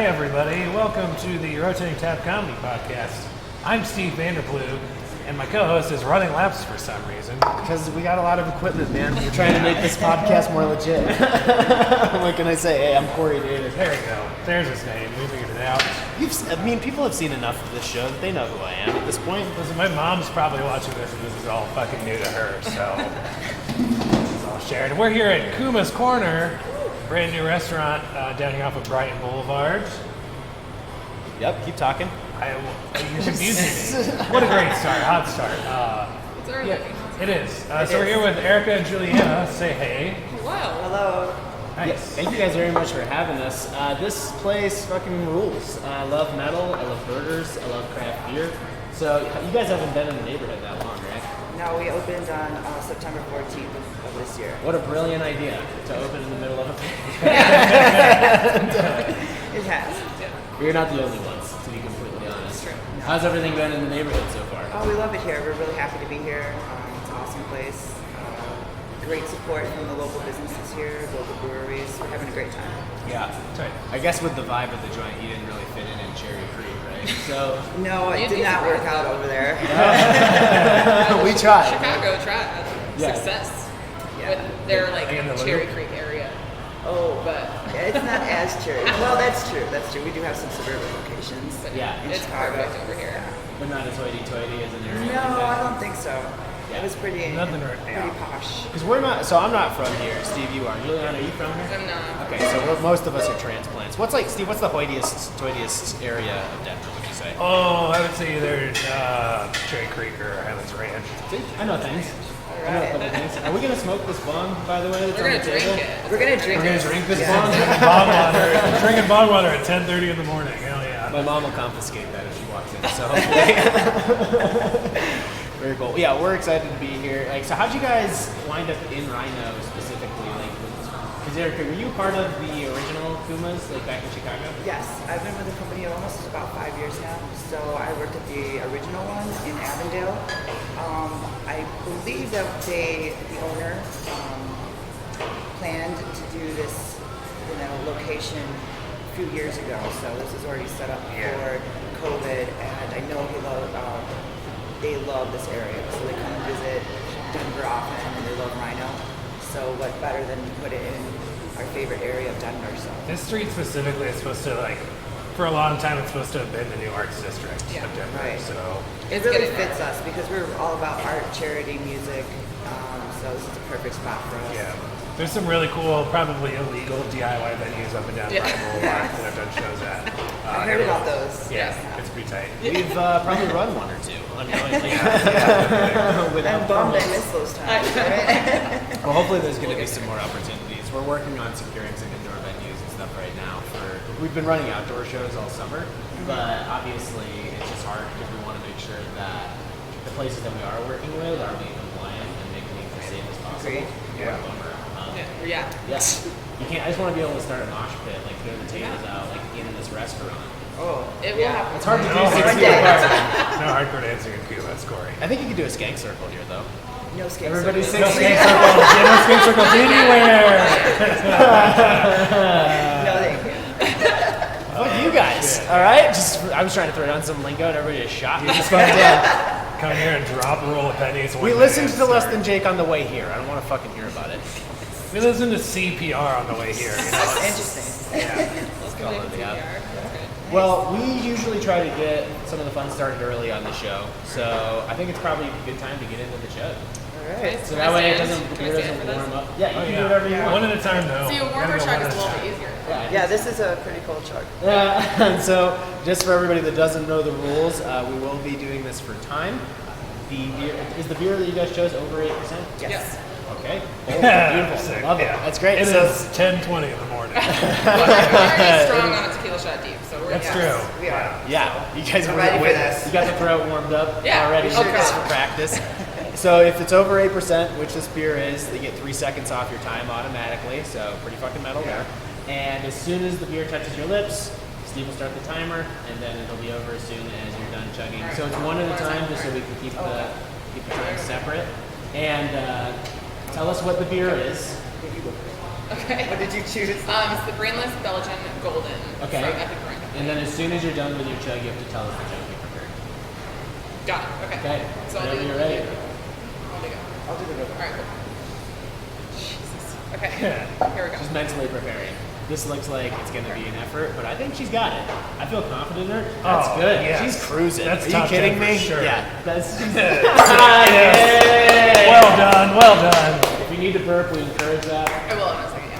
everybody. Welcome to the Rotating Tap Comedy Podcast. I'm Steve Vanderplug, and my co-host is running laps for some reason. Because we got a lot of equipment, man. We're trying to make this podcast more legit. What can I say? Hey, I'm Corey Davis. There we go. There's his name. We figured it out. People have seen enough of this show that they know who I am at this point. Listen, my mom's probably watching this, and this is all fucking new to her, so this is all shared. And we're here at Kuma's Corner, brand new restaurant down here off of Brighton Boulevard. Yep, keep talking. You're confusing me. What a great start, hot start. It's early. Yeah, it is. So we're here with Erica and Juliana. Say hey. Hello. Hello. Nice. Yeah, thank you guys very much for having us. This place fucking rules. I love metal, I love burgers, I love craft beer. So you guys haven't been in the neighborhood that long, right? No, we opened on September 14th of this year. What a brilliant idea to open in the middle of a It has. You're not the only ones, to be completely honest. True. How's everything been in the neighborhood so far? Oh, we love it here. We're really happy to be here. It's an awesome place. Great support from the local businesses here, local breweries. We're having a great time. Yeah. That's right. I guess with the vibe of the joint, you didn't really fit in Cherry Creek, right? So No, it You'd did be not work surprised. out over there. we tried. Chicago tried Yeah. success Yeah. with their And the Cherry loop. Creek area. Oh, But it's not as cherry. Well, that's true. That's true. We do have some suburban locations. Yeah. in it's Chicago. perfect over here. But not as hoity-toity as an area. No, like I that. don't think so. Yeah. It was pretty posh. Because we're not. So I'm not from here. Steve, you are. Juliana, are you from here? I'm not. Okay, so most of us are transplants. Steve? What's the hoitiest area of Denver? Would you say? Oh, I would say either Cherry Creek or Highlands Ranch. See, I know things. I know a couple things. Are we gonna smoke this bong, by the way? That's We're on gonna the drink table? it. We're gonna drink We're it. gonna drink this Yeah. bong, drinking bong water, drinking bong water at 10:30 in the morning. Hell yeah! My mom will confiscate that if she walks in. So hopefully. Very cool. Yeah, we're excited to be here. So how'd you guys wind up in RINO specifically? Because Erica, were you part of the original Kumas, back in Chicago? Yes, I've been with the company almost about 5 years now. So I worked at the original one in Avondale. I believe that the owner planned to do this, location a few years ago. So this was already set up for COVID, and I know they love this area, so they come and visit Denver often, and they love RINO. So what better than put it in our favorite area of Denver? So. This street specifically is supposed to for a long time it's supposed to have been the new arts district Yeah. of Denver. Right. So It It's really getting fits us because we're all about art, charity, music. So this is a perfect spot for us. yeah, there's some really cool, probably illegal DIY venues up and down Yeah. Brighton Boulevard that I've done shows at. I heard about those. Yeah, Yes. it's pretty tight. We've probably run one or two unknowingly. I'm bummed I permits. missed those times. Right? Well, hopefully there's going to be some more opportunities. We're working on securing some indoor venues and stuff right now. We've been running outdoor shows all summer, but obviously it's just hard because we want to make sure that the places that we are working with are being compliant and making things as safe as possible. Agreed. Yeah. Yeah. Yes. You can't. I just want to be able to start a mosh pit, clear the tables out, in this restaurant. Oh, It will happen. It's hard to do No, 6 one feet day. apart. No hardcore dancing in Cuba, that's Corey. I think you could do a skank circle here, though. no skate. Everybody circles. sings. No skate circles, no skate circles anywhere! No, thank you. Fuck you guys. shit. All right. I was trying to throw down some lingo and everybody just shot me. Just fucking come here and drop a roll of pennies. We listened to Less Than Jake on the way here. I don't want to fucking hear about it. We listened to CPR on the way here. Interesting. Yeah. Let's call it. Yeah. Okay. Well, we usually try to get some of the fun started early on the show, so I think it's probably a good time to get into the show. All right. So that way Can I the beer stand doesn't for this? warm up. Yeah, you Oh, can yeah. do whatever you One want. at a time, though. See, a Gotta warmer go truck one is at a little time. bit easier. Yeah, this is a pretty cool chart. And so, just for everybody that doesn't know the rules, we will be doing this for time. Is the beer that you guys chose over 8%? Yes. Okay. Oh, Yeah, beautiful. sick. Love it. Yeah. That's great. It So- is 10:20 in the morning. We're already strong on a tequila shot deep, so we're That's Yes, true. we are. Yeah, you guys I'm were ready for waiting. this. You got the throat warmed up Yeah, already. we sure Just did. for practice. So if it's over 8%, which this beer is, they get 3 seconds off your time automatically. So pretty fucking metal there. And as soon as the beer touches your lips, Steve will start the timer, and then it'll be over as soon as you're done chugging. So it's one at a time, just so we can keep the time separate. And tell us what the beer is. Okay. What did you choose? It's the Brainless Belgian Golden Okay. from Epic Brewing And then as soon as you're done with your chug, you have to tell us the joke you prepared. Got it. Okay. Okay. So I'll Whenever do you're ready. I'll do go. I'll do the rhythm. All right. Cool. Jesus. Okay. Here we go. She's mentally preparing. This looks like it's going to be an effort, but I think she's got it. I feel confident in her. That's Oh, good. yes. She's cruising. That's Are you top kidding 10 for me? sure. Yeah. That's Yes. Yay! Well done. Well done. If you need to burp, we encourage that. I will in a second.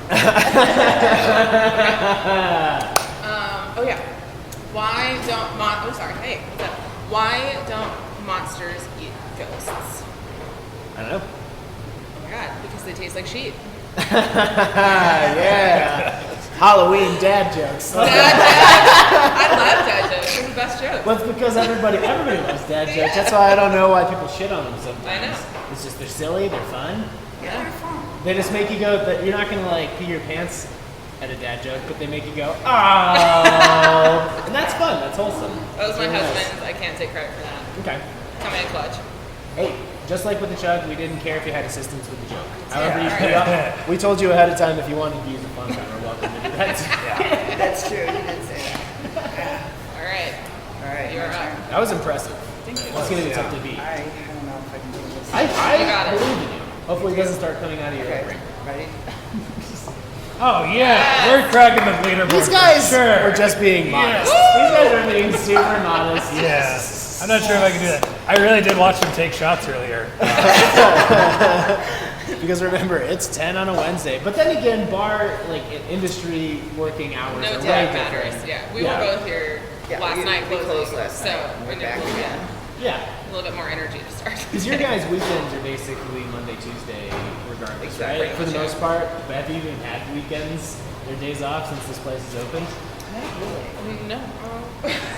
Yeah. Oh yeah. Why don't oh sorry. Hey. What's up? Why don't monsters eat ghosts? I don't know. Oh my god. Because they taste like sheep. Yeah. Halloween dad jokes. I love dad jokes. They're the best jokes. Well, it's because everybody loves dad jokes. That's why I don't know why people shit on them sometimes. I know. It's just they're silly, they're fun. Yeah, they're fun. They just make you go. You're not gonna like pee your pants at a dad joke, but they make you go, oh, and that's fun. That's wholesome. That was my Very nice. husband's. I can't take credit for that. Okay. Coming in clutch. Hey, just like with the chug, we didn't care if you had assistance with the joke. However you Yeah. pee up, we told you ahead of time if you wanted to use a fun timer, welcome to do that. That's true. You did say that. All right. All right. You're my up. turn. That was impressive. Thank you. It's gonna be tough to beat. I don't know if I can do this. I You got it. believe in you. Hopefully it doesn't start coming out of your Okay. brain. Ready? Oh yeah, we're cracking the leaderboard. These guys for sure. are just being modest. Yes. These guys are being super modest. Yes. I'm not sure if I can do that. I really did watch them take shots earlier. Because remember, it's 10 on a Wednesday. But then again, bar like industry working hours No are way dad different. matters. Yeah. We were both here Yeah, last night we closing. closed last so night. we We're need back a little bit- again. Yeah. a little bit more energy to start. Because your guys' weekends are basically Monday, Tuesday, regardless, Exactly. right? For the most part. But have you even had weekends or days off since this place is open? Not really. I mean, no.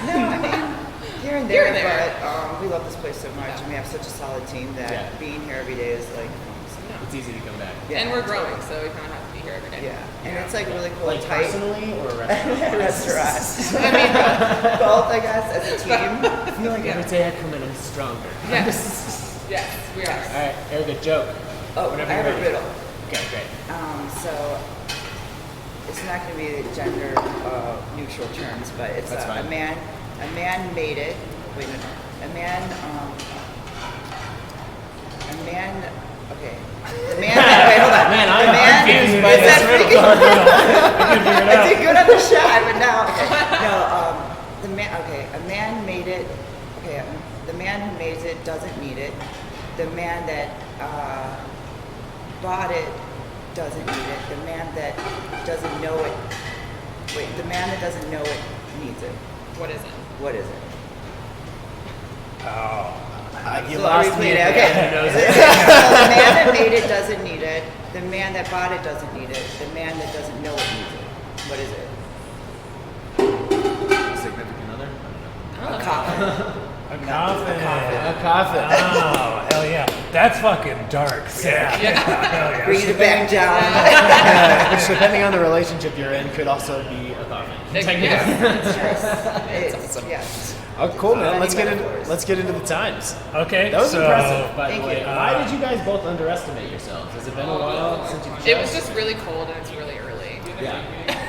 No, I mean, here and Here there, and there. but we love this place so much, and we have such a solid team that Yeah. being here every day is like, It's easy to come back. yeah, And we're totally. growing, so we kind of have to be here every day. Yeah, and it's like really cool, Like tight personally or restaurant? restaurants. I mean, Both, I guess, as a team. I feel like every day I come in, I'm stronger. yes. Yes, we are. All right, Erica, joke. Oh, Whenever I have you're a ready. riddle. Okay, great. So it's not going to be gender neutral terms, but it's That's a fine. man. A man made it. Wait a minute. A man. Okay. The man. Wait, hold on. Man, the I'm man, confused by is this that riddle. freaking- I did good on the shot, but now. Okay. No. The man. Okay. A man made it. Okay. The man who made it doesn't need it. The man that bought it doesn't need it. The man that doesn't know it. Wait. The man that doesn't know it needs it. What is it? What is it? Oh. You So lost I'll me. repeat it. at the Okay. end. Who knows So it? the man that made it doesn't need it. The man that bought it doesn't need it. The man that doesn't know it needs it. What is it? Significant other? Oh, A coffin. A coffin. A coffin. Oh, hell yeah. That's fucking dark. Yeah. Hell yeah. Bring it back down. Which, depending on the relationship you're in, could also be a coffin. Yes. Yes. Oh, cool, man. Many Let's get metaphors. into the times. Okay. That was so, impressive, by Thank the way. you. Why did you guys both underestimate yourselves? Has it been a while since you've It was just really cold and it's really early. Yeah.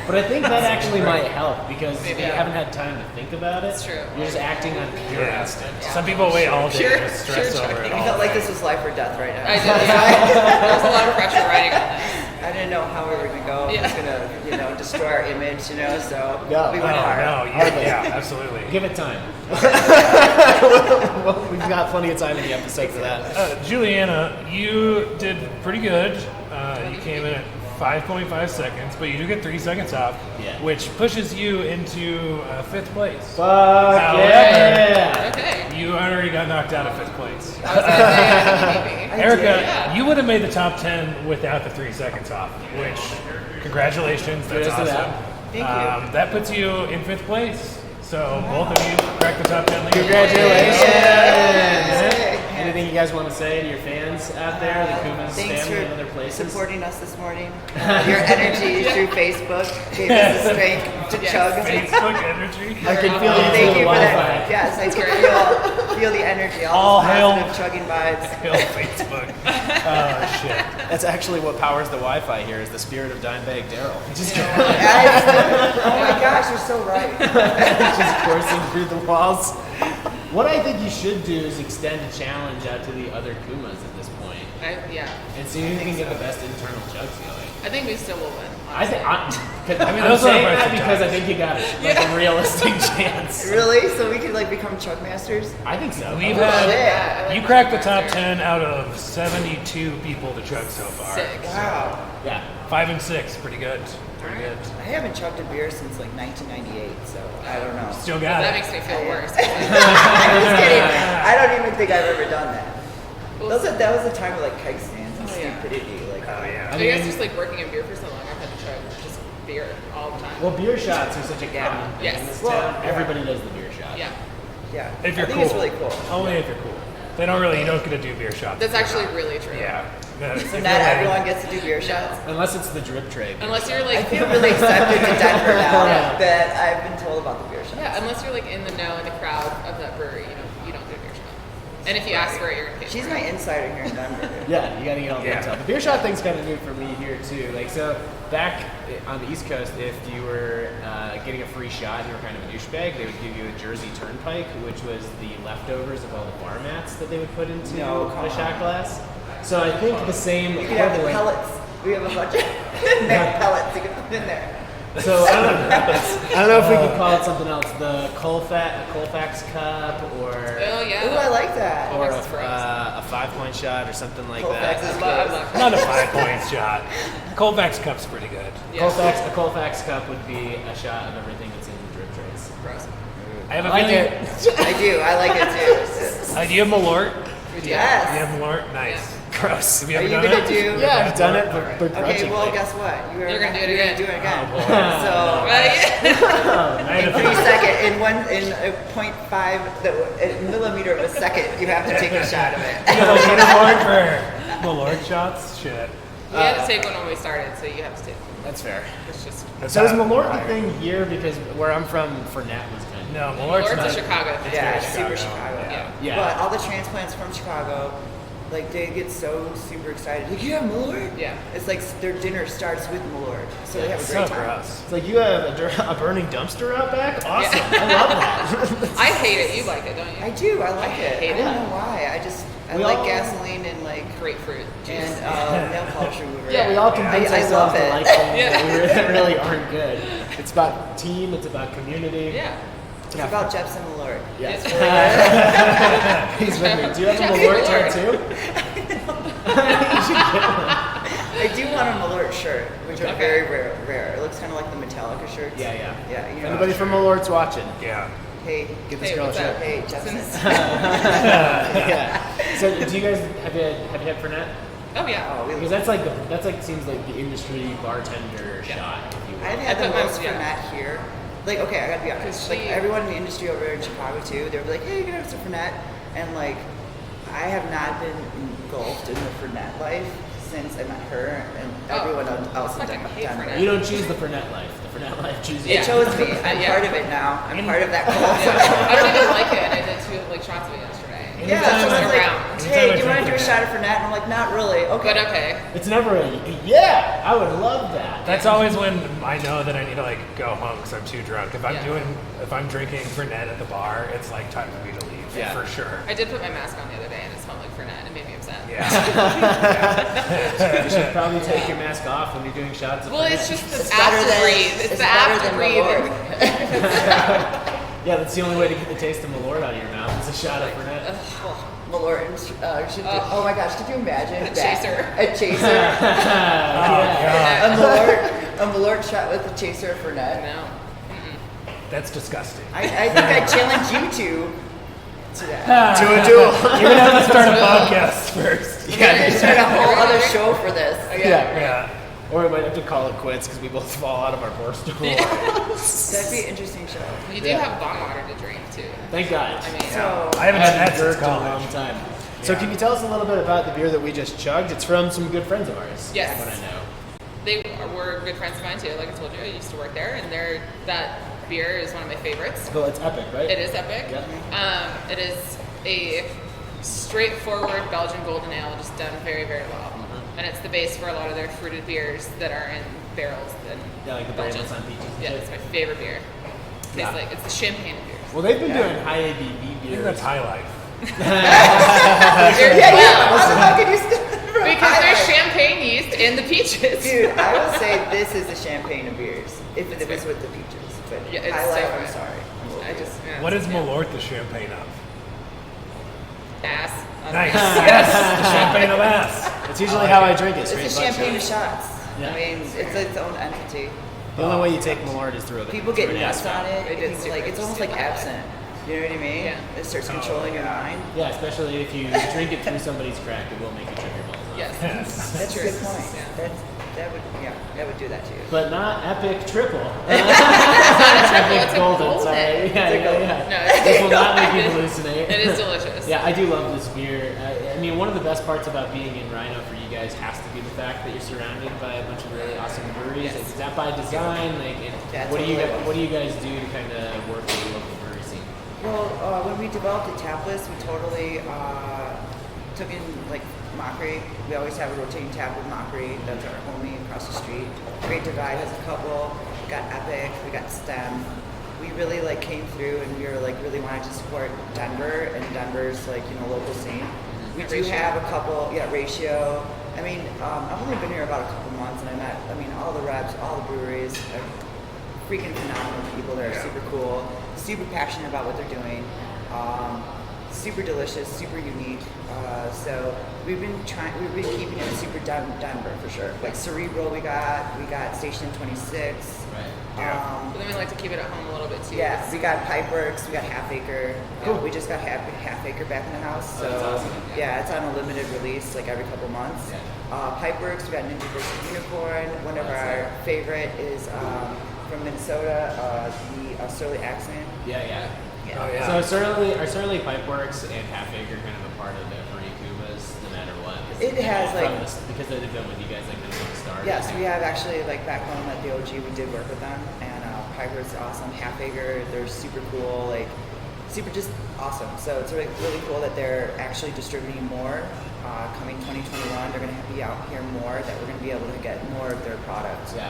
But I think that actually might help because Maybe. you haven't had time to think about it. It's true. You're just acting on pure Yeah. instinct. Some people wait all day Pure- to stress pure over chucking. it I all. felt like this was life or death right now. I did. Yeah. There was a lot of pressure writing on this. I didn't know how we were going to go. It was Yeah. going to, destroy our image, so No. we Oh, went hard. no. Yeah, absolutely. Give it time. We've got plenty of time in the episode for that. Juliana, you did pretty good. You came in at 5.5 seconds, but you do get 3 seconds off, Yeah. which pushes you into 5th place. Fuck However, yeah! Okay. You already got knocked out of 5th place. I was gonna say, maybe. Erica, yeah. you would have made the top 10 without the 3 seconds off, which, congratulations, that's Kudos to awesome. that. Thank you. That puts you in 5th place. So both of you cracked the top 10 league. Congratulations! Yay. And anything you guys want to say to your fans out there, the Kuma's Thanks family and for other places? supporting us this morning. Your energy through Facebook gave us the strength to chug. Facebook energy. I can feel it Thank through you the for Wi-Fi. that. Yes, I can feel the energy. All All those hail. positive chugging vibes. Hail Facebook. Oh shit. That's actually what powers the Wi-Fi here is the spirit of Dimebag Daryl. Just, Oh my gosh, you're so right. just coursing through the walls. What I think you should do is extend a challenge out to the other Kumas at this point Yeah. and see who can get the best internal chugs going. I think we still will win. I think I'm those are saying the that best because I times. think you got a realistic chance. Really? So we could like become chug masters? I think so. We've Oh, had shit. you cracked the top 10 out of 72 people to chug so far. Sick. Wow. Yeah. 5 and 6, pretty good. Pretty good. I haven't chugged a beer since like 1998, so I don't know. Still got That it. makes me feel worse. I'm just kidding. I don't even think I've ever done that. Well, That was the time of like keg stands and Oh, yeah. stupidity. Like, Oh yeah. I guess just like working in beer for so long, I've had to chug just beer all the time. Well, beer shots are such a common thing Yes. in this Well, town. yeah. Everybody does the beer shot. Yeah. yeah. If you're I think cool. it's really cool. Only if you're cool. They don't really. You don't get to do beer shots. That's actually really true. Yeah. So not everyone gets to do beer shots. Unless it's the drip tray. Unless you're I like, feel really accepted to Denver now Yeah. that I've been told about the beer shots. yeah, unless you're like in the know in the crowd of that brewery, you don't do a beer shot. And if you ask for it, you're gonna pay She's for my it. insider here in Denver. Yeah, you gotta get all the Yeah. intel. The beer shot thing's kind of new for me here too. Like, so back on the East Coast, if you were getting a free shot, you were kind of a douchebag, they would give you a Jersey Turnpike, which was the leftovers of all the bar mats that they would put into No, come a shot glass. So I think the same You could have the equivalent. pellets. We have a bunch of neck pellets you can put in there. So I don't know if we could call it something else. The Colfax cup, or Oh yeah. Ooh, I like that. or Colfax is gross. a 5-point shot or something like Colfax that. is I gross. love Not a 5-point shot. Colfax Cup's pretty good. Yeah. A Colfax cup would be a shot of everything that's in the drip trays. Gross. I have a I like feeling. it. I do. I like it too. Do you have Malort? We do. Yes. You have Malort? Nice. Gross. Have you Are ever you done gonna it? do? Yeah, I've done it, Alright. but Okay, well, begrudgingly. guess what? You're gonna do it you're again. gonna do it again. Oh, boy. So, I had a 3 feeling. second, in a 0.5 millimeter of a second, you have to take a shot of it. You know, like Malort for Malort shots? Shit. We had to take one when we started, so you have to take one. That's fair. It's just That's So is how- Malort the thing here? Because where I'm from, Fernet was kind of. No, Malort's Malort's not. a Chicago thing. Yeah, very it's super Chicago. Chicago. Yeah. Yeah. But all the transplants from Chicago, like they get so super excited. Like, you have Malort? Yeah. It's like their dinner starts with Malort, so they have a It's great so time. gross. It's like you have a burning dumpster out back? Awesome. I love that. I hate it. You like it, don't you? I do. I like it. hate I don't it. know why. I We like all- gasoline and like Grapefruit juice. and nail polish remover. Yeah, we all convince I ourselves love to it. like things Yeah. that really aren't good. It's about team, it's about community. Yeah. It's about Jepson Malort. Yes. It's He's with me. Do you have a Jeff's Malort Malort. tattoo? You should get one. I do want a Malort shirt, which are Okay. very rare. It looks kind of like the Metallica shirts. Yeah, yeah. Yeah, you know. Anybody from Malort's watching? Yeah. Hey, Give this Hey, girl a what's shot. up? hey, Jepson. Since- Yeah. So do you guys have you had Fernet? Oh yeah. Oh, we Because that's like seems like the industry bartender shot, if you will. I've had the I put my- most yeah. Fernet here. Like, okay, I gotta be honest. 'Cause Like she- everyone in the industry over there in Chicago too, they were like, "Hey, you can have some Fernet," and like, I have not been engulfed in the Fernet life since I met her and Oh, everyone else in fucking hate Denver. Fernet. You don't choose the Fernet life. The Fernet life chooses Yeah. It chose me. I'm Yeah. part of it now. I'm part of that cult. I don't even like it, and I did 2 like shots of it yesterday. Yeah, Anytime someone's I- like, around. "Hey, Anytime I do you want to do a drink shot of Fernet?" And I'm like, "Not really." Okay. But okay. It's never a yeah. I would love that. That's always when I know that I need to like go home because I'm too drunk. If I'm drinking Fernet at the bar, it's like time for me to leave. Yeah. For sure. I did put my mask on the other day, and it smelled like Fernet, and it made me upset. Yeah. You should probably take your mask off when you're doing shots of Well, Fernet. it's just the It's better after than breathe. It's the better after than breathe. Malort. Yeah, that's the only way to get the taste of Malort out of your mouth is a shot of Fernet. Malort and should do, oh my gosh, could you imagine A that? chaser. A chaser. Oh, a Malort shot with a chaser of Fernet. No. God. That's disgusting. I think I challenge you to that. To a duel. You're gonna have to start a podcast first. We're gonna start a whole other show for this. Yeah. Or we might have to call it quits because we both fall out of our bar stool. That'd be an interesting show. You do have bong water to drink too. Thank God. I mean, So I haven't had that Jerked since in a long college. time. So Yeah. can you tell us a little bit about the beer that we just chugged? It's from some good friends of ours. Yes. What I know. They were good friends of mine too. Like I told you, I used to work there, and that beer is one of my favorites. Well, it's epic, right? It is epic. Yep. It is a straightforward Belgian golden ale, just done very, very well. And it's the base for a lot of their fruited beers that are in barrels. And Yeah, like the Belgian. Brainless on Peaches. and Yeah, shit. it's my favorite beer. Tastes like it's the champagne of beers. Well, they've been doing high ABV I think beers. that's high life. How could you still Because there's champagne yeast in the peaches. Dude, I will say this is the champagne of beers. If it was with the peaches. But Yeah, it's High so Life, I'm good. sorry. Yeah, What is yeah. Malort the champagne of? Ass. Nice. Yes, the champagne of ass. It's usually how I drink it. It's Straight a champagne of butt shots. Yeah. I mean, it's its own entity. The only way you take Malort is through it. People get nuts on It it. is People, like it's almost like super absinthe. You know what I mean? Yeah. It starts controlling your mind. Yeah, especially if you drink it through somebody's crack, it will make you trip your balls off. Yes. Yes. That's a True. good point. Yeah. That would do that to you. But not epic triple. It's Epic a golden, golden. sorry. Yeah. No, it's This will not make you hallucinate. It is delicious. Yeah, I do love this beer. I mean, one of the best parts about being in RINO for you guys has to be the fact that you're surrounded by a bunch of really awesome breweries. Yes. Is that by design? Like, Yeah, what do you totally. guys, what do you guys do to kind of work with the local brewery scene? Well, when we developed the tap list, we totally took in like Mockery. We always have a rotating tap with Mockery. That's our homie across the street. Great Divide has a couple. We got Epic. We got STEM. We really like came through and we were like really wanted to support Denver and Denver's like local scene. We do Ratio. have a couple, Ratio. I mean, I've only been here about a couple months and all the reps, all the breweries are freaking phenomenal people. They're super cool, super passionate about what they're doing. Super delicious, super unique. So we've been keeping it super Denver for sure. Like Cerebral, we got Station 26. Right. But then we like to keep it at home a little bit too. Yeah, we got Pipeworks, we got Half Acre. Cool. We just got Half Acre back in the house. So that's awesome. yeah, it's on a limited release like every couple months. Pipeworks, we got Ninja vs. Unicorn. One of our favorite is from Minnesota, the Surly Accent. Yeah. Oh, yeah. So are Surly Pipeworks and Half Acre kind of a part of every Kuma's, no matter what? It has, like- because they've been with you guys like from the start. Yes, we have actually, like back home at the OG, we did work with them, and Piper's awesome. Half Acre, they're super cool, like super just awesome. So it's really, really cool that they're actually distributing more. Coming 2021, they're going to be out here more. That we're going to be able to get more of their products. Yeah.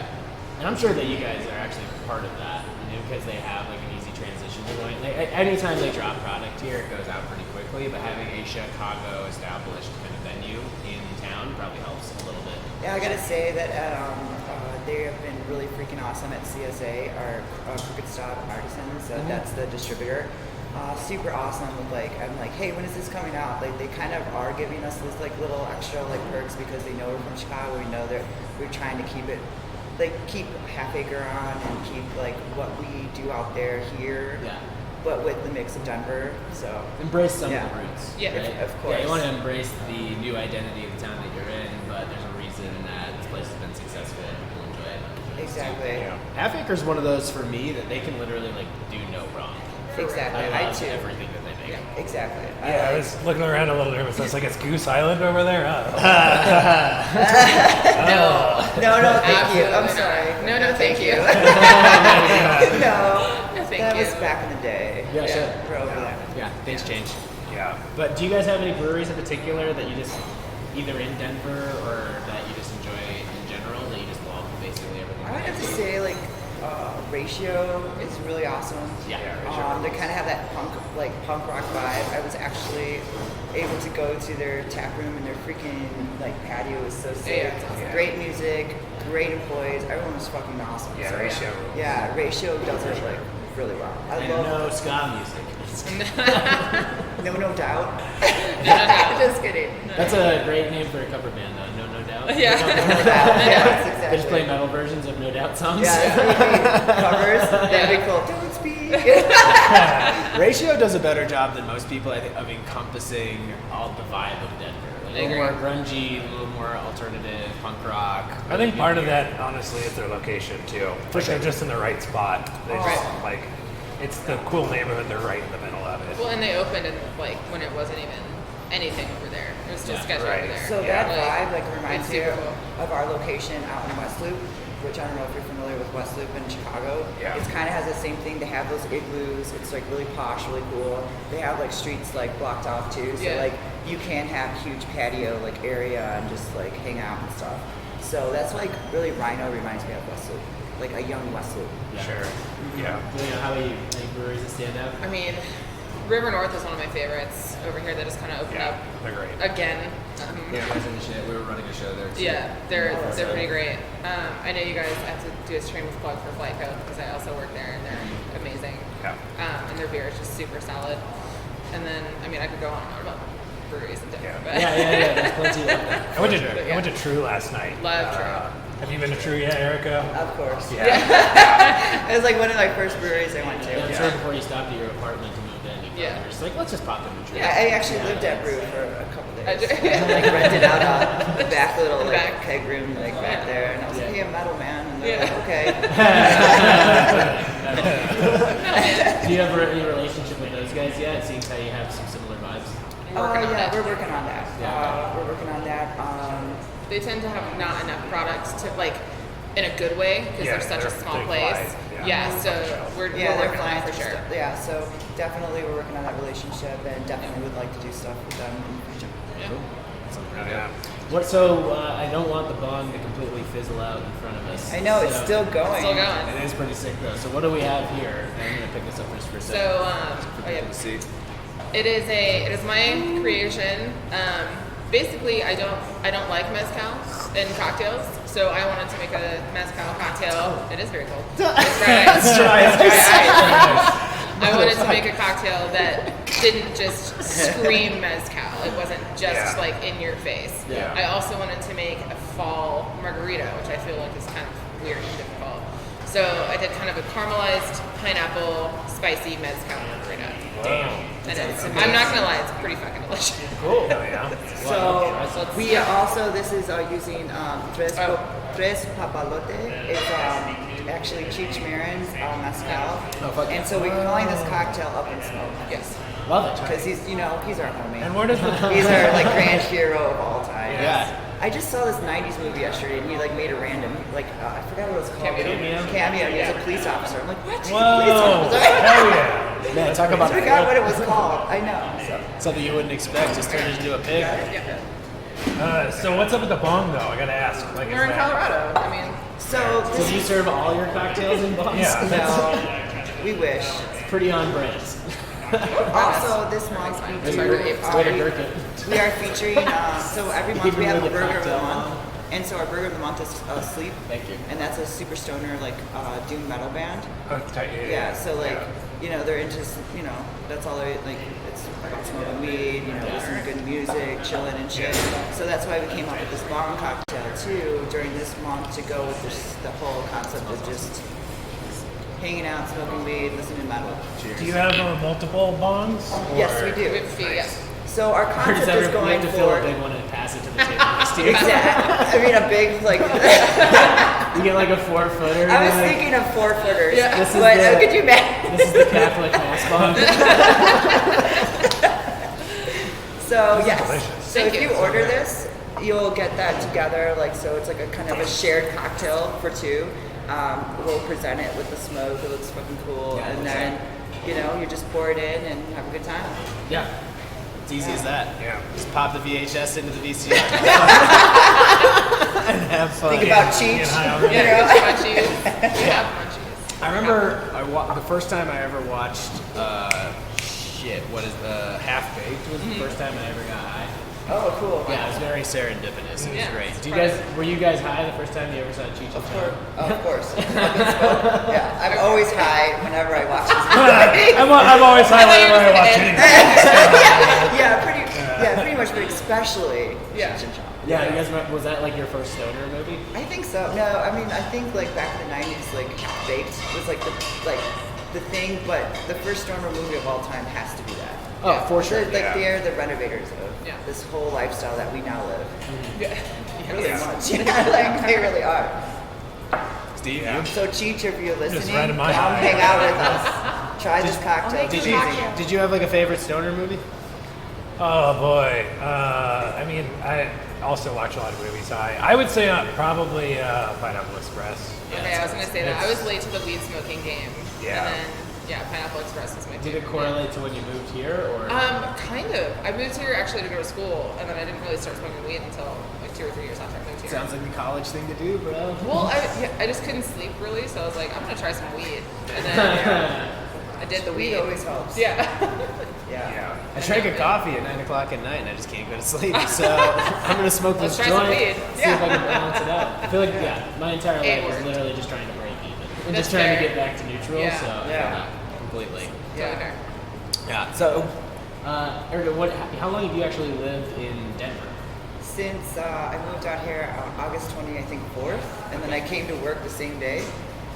And I'm sure that you guys are actually part of that, because they have like an easy transition to going. Like, anytime they drop product here, it goes out pretty quickly. But having a Chicago established kind of venue in town probably helps a little bit. Yeah, I gotta say that they have been really freaking awesome at CSA, our Crooked Stop Artisans. That's the distributor. Super awesome. With I'm like, hey, when is this coming out? Like, they kind of are giving us this like little extra like perks because they know we're from Chicago. We know that we're trying to keep it. Keep Half Acre on and keep what we do out there here, but with the mix of Denver. So Embrace some Yeah. of the roots. Yeah, right? of course. Yeah, you want to embrace the new identity of the town that you're in, but there's a reason that this place has been successful and people enjoy it. exactly, Half Acre's one of those for me that they can literally do no wrong. exactly. I I love too. everything that they make. Exactly. Yeah, I was looking around a little nervous. I was like, it's Goose Island over there? No, thank you. I'm Absolutely sorry. not. No, thank you. No, thank that you. was back in the day. Yeah, sure. We're over there. Yeah, things change. Yeah. But do you guys have any breweries in particular that you just either in Denver or that you just enjoy in general that you just love basically everything? I would have to say Ratio is really awesome. Yeah. They kind of have that punk rock vibe. I was actually able to go to their tap room and their freaking patio is so sick. Yeah, it's awesome. Great music, great employees. Everyone was fucking awesome. Yeah, So, Ratio. Yeah, Ratio does it really well. I And love no ska music. No Doubt. doubt. Just kidding. That's a great name for a cover band, though. No Doubt. Yeah. Yes, They exactly. just play metal versions of No Doubt songs. Yeah, covers. That'd be cool. Don't speak. Ratio does a better job than most people, I think, of encompassing all the vibe of Denver. A little more grungy, a little more alternative, punk rock. I think part of that, honestly, is their location, too. They're just in the right spot. They just, it's the cool neighborhood. They're right in the middle of it. Well, and they opened in when it wasn't even anything over there. It was still sketchy right. over there. So Yeah, that vibe like reminds it's me super cool. of our location out in West Loop, which I don't know if you're familiar with West Loop in Chicago. Yeah. It's kind of has the same thing. They have those igloos. It's like really posh, really cool. They have like streets like blocked off too, so Yeah. like you can have huge patio like area and just like hang out and stuff. So that's like really RINO reminds me of West Loop, like a young West Loop. Sure. Yeah. You know, how many breweries that stand out? I mean, River North is one of my favorites over here that just kind of opened Yeah. up They're great. again. You guys in the shit. We were running a show there too. Yeah, they're so- pretty great. I know you guys have to do a shameless plug for Flight Code because I also work there and they're amazing. Yeah. And their beer is just super solid. And then, I mean, I could go on and on about breweries and different, but Yeah. There's plenty of them. I went to True last night. Love True. Have you been to True yet, Erica? Of course. Yeah. It was like one of my first breweries I went to. I'm sure before you stopped at your apartment and moved in, you Yeah. were just like, let's just pop in the tree. Yeah. I actually lived at Brew for a couple I days. do- Like rented out a back little like Back. keg room like back there, and I was like, "Hey, I'm metal man," and they're Yeah. like, "Okay." Do you have any relationship with those guys yet? It seems how you have some similar vibes. Working on yeah, it. we're working on that. Yeah. We're working on that. They tend to have not enough products to like in a good way because Yeah, they're such a they're small big place. fly, Yeah, yeah. so we're Yeah, they're working on flying that for through sure. stuff. Yeah, so definitely we're working on that relationship, and definitely would like to do stuff with them in the future. Yeah. Yeah. What? So I don't want the bong to completely fizzle out in front of us. I know it's So- still going. Still going. It is pretty sick though. So what do we have here? I'm gonna pick this up just for a second. So, oh yeah. see. It is my creation. Basically, I don't like mezcal in cocktails, so I wanted to make a mezcal cocktail. It is very cold. It's dry ice. I wanted to make a cocktail that didn't just scream mezcal. It wasn't just Yeah. like in your face. Yeah. I also wanted to make a fall margarita, which I feel like is kind of weird and difficult. So I did kind of a caramelized pineapple spicy mezcal margarita. Damn. And I'm not gonna lie, it's pretty fucking delicious. Cool. Hell yeah. So let's- we also this is using tres, Oh. tres papalote. It's actually Cheech Marin's mezcal, Oh, fuck and yeah. so we're calling this cocktail Up in Smoke. Yes. Love it. Because he's he's our homie. And where does the He's our like grand hero of all time. Yeah. I just saw this '90s movie yesterday, and he like made a random I forgot what it was called. Cameo? Cameo. He was a police officer. I'm like, what? He's a Whoa! police officer? Hell yeah! Man, talk about I forgot what it was called. I know. So. something you wouldn't expect. Just turned into a pig. So what's up with the bong though? I gotta ask. Like, We're in is that- Colorado. I mean, So So this do you serve all your cocktails in bongs? Yeah. no, we wish. It's pretty on brand. Also, this month we do, Way to Dirk it. we are featuring. So every You month keep we have a moving the burger of the cocktail month, on. and so our burger of the month is Sleep, Thank you. and that's a super stoner like doom metal band. Oh, tight, Yeah, so like, yeah. they're into, that's all they, like, it's about smoking weed, listening to good music, chilling and shit. So that's why we came up with this bong cocktail too during this month to go with the whole concept of just hanging out, smoking weed, listening to metal. Do you have multiple bongs? Yes, Or- we do. we have a few, yes. So our Or does concept is every, we going have to fill a for. big one and pass it to the table. Steve. Exactly. I mean, a big, like, You get like a 4-footer. I was like, thinking of 4-footers. Yeah. This is But the- could you imagine? This is the Catholic mass bong. So yes, delicious. so Thank if you. you order this, you'll get that together. Like so, it's like a kind of a shared cocktail for two. We'll present it with the smoke. It looks fucking cool, Yeah, it and looks then you just pour it in and have a good time. Yeah. It's easy as that. Yeah. Just pop the VHS into the VCR. and have fun. Think about Getting Cheech. high already. Yeah, munchies. We have munchies. I remember the first time I ever watched Half Baked was the first time I ever got high. Oh, cool. Yeah, it was very serendipitous. It was Yeah. great. Were you guys high the first time you ever saw Cheech and Chong? Of course. Yeah, I'm always high whenever I watch this movie. I'm always high whenever I watch Ed. anything. yeah, pretty much, but especially Yeah. Cheech and Chong. Yeah, you guys remember, was that like your first stoner movie? I think so. No, I mean, I think like back in the '90s, like Baked was like the thing, but the first stoner movie of all time has to be that. Oh, for sure. They're the renovators of Yeah. this whole lifestyle that we now live. Yeah. Really Yeah. much. Like they really are. Steve, Yeah. So Cheech, if you're listening, right in my come eye. hang out with us. Try this cocktail. make Did you you cocktail. did you have like a favorite stoner movie? Oh boy. I mean, I also watch a lot of movies. I would say probably Pineapple Express. Okay, I was gonna say that. I was late to the weed smoking game. Yeah. And then, yeah, Pineapple Express is my Did it favorite. correlate to when you moved here, or? Kind of. I moved here actually to go to school, and then I didn't really start smoking weed until like 2 or 3 years after I moved here. Sounds like the college thing to do, bro. Well, I just couldn't sleep really, so I was like, I'm gonna try some weed, and then I did the Weed weed. always helps. Yeah. Yeah. I drank a coffee at 9 o'clock at night and I just can't go to sleep. So I'm gonna smoke Let's this try some joint, weed. see Yeah. if I can balance it out. I feel like my entire It life is worked. literally just trying to break even and That's just trying fair. to get back to neutral. Yeah. So I feel Yeah. that completely. Totally fair. Yeah. So, Erica, how long have you actually lived in Denver? Since I moved out here August 20, I think 4th, and then I came to work the same day.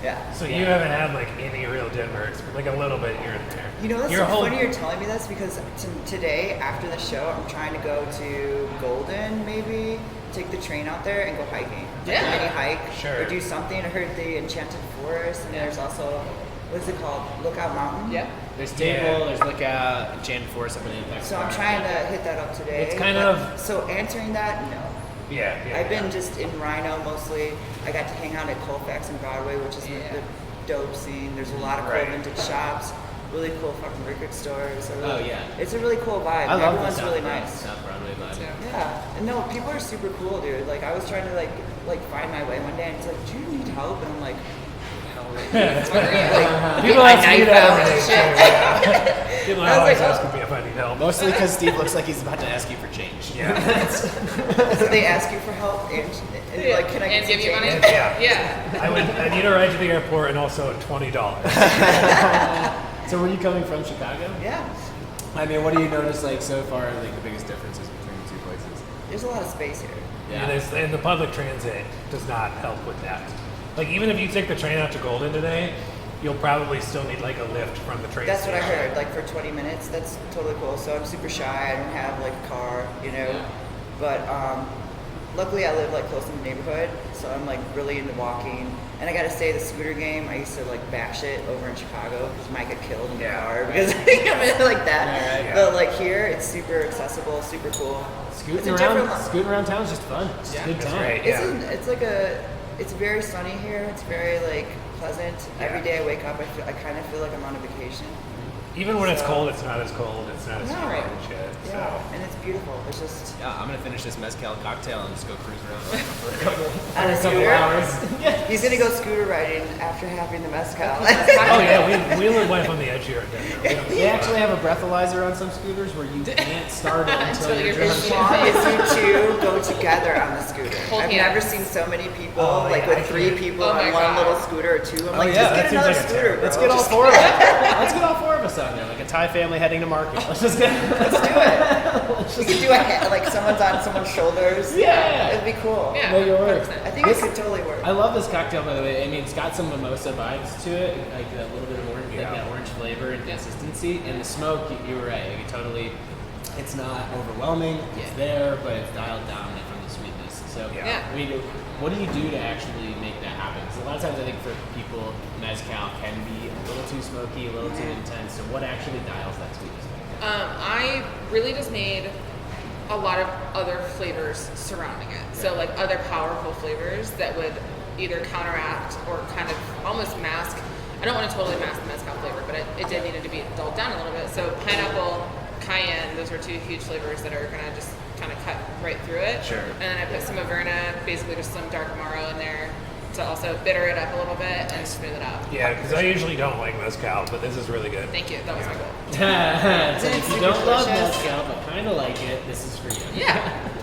Yeah. So you haven't had like any real Denver experience, like a little bit here and there. You know, that's Your so whole- funny you're telling me this because today, after the show, I'm trying to go to Golden, maybe, take the train out there and go hiking. Like Yeah. a mini hike. Sure. Or do something. I heard the Enchanted Forest, and there's also, what is it called? Lookout Mountain? Yeah. There's Table, there's Lookout, Enchanted Forest up in the Apex. So I'm trying to hit that up today. It's kind but- of- So answering that, no. Yeah. I've been just in RINO mostly. I got to hang out at Colfax and Broadway, which is Yeah. the dope scene. There's a lot of cool Right. vintage shops, really cool fucking record stores. So Oh, really- yeah. It's a really cool vibe. I love the Everyone's South really Broadway, nice. South Broadway vibe. So, Yeah, and no, people are super cool, dude. Like I was trying to like find my way one day, and it's like, do you need help? And I'm like, hell, People ask me knife that out every and day. shit. too, yeah. People I was always like, ask oh. me if I need help. Mostly because Steve looks like he's about to ask you for change. Yeah. So they ask you for help, and like, can I and get give you some money? change? Yeah. Yeah. I need a ride to the airport and also $20. So were you coming from Chicago? Yeah, I mean, what do you notice like so far, like the biggest differences between the two places? there's a lot of space here. And the public transit does not help with that. Like even if you take the train out to Golden today, you'll probably still need like a lift from the train That's what I station. heard. Like for 20 minutes, that's totally cool. So I'm super shy. I don't have like a car, you know. Yeah. But luckily, I live like close in the neighborhood, so I'm like really into walking. And I gotta say, the scooter game, I used to like bash it over in Chicago because Mike got killed in the car because I'm into like that. Yeah, right. But like here, it's super accessible, super cool. Scooting It's a different around, li- scooting around town is just fun. It's just a good That's time. great. It's, Yeah. it's like it's very sunny here. It's very like pleasant. Every day I wake up, I kind of feel like I'm on a vacation. Even when it's So- cold, it's not as cold. It's not as No. humid and shit. Yeah, So. and it's beautiful. It's just Yeah, I'm gonna finish this mezcal cocktail and just go cruise around for a couple, on a couple scooter. hours. He's gonna go scooter riding after having the mezcal. Oh yeah, we live life on the edge here at Denver. We don't- They actually have a breathalyzer on some scooters where you can't start it until Until you're you're drunk. As long as you two go together on the scooter. Hold I've hands. never seen so many people, Oh, like yeah, with I 3 can't. people Oh on my one God. little scooter or 2. I'm like, yeah, just that get seems another like a scooter, terrible- bro. Let's get all Just- 4 of us. Let's get all 4 of us on there, like a Thai family heading to market. Let's just get. Let's do it. You could do like someone's on someone's shoulders. Yeah. It'd be cool. Yeah. Make it work. 100%. I think it could totally work. I love this cocktail, by the way. I mean, it's got some mimosa vibes to it, like that little bit of orange, like Yeah. that orange flavor and Yeah. consistency. And the smoke, you were right. Like, it totally, it's not overwhelming. It's Yeah. there, but it's dialed down from the sweetness. So, Yeah. I mean, what do you do to actually make that happen? Because a lot of times I think for people, mezcal can be a little too smoky, a little too intense. So, what actually dials that sweetness back? I really just made a lot of other flavors surrounding it. So like other powerful flavors that would either counteract or kind of almost mask. I don't want to totally mask the mezcal flavor, but it did need to be dulled down a little bit. So pineapple, cayenne, those are 2 huge flavors that are gonna just kind of cut right through it. Sure. And then I put some Averna, basically just some dark Amaro in there to also bitter it up a little bit and smooth it out. Yeah, because I usually don't like mezcal, but this is really good. Thank you. That was my goal. So if you super don't love delicious. mezcal but kind of like it, this is for you. Yeah.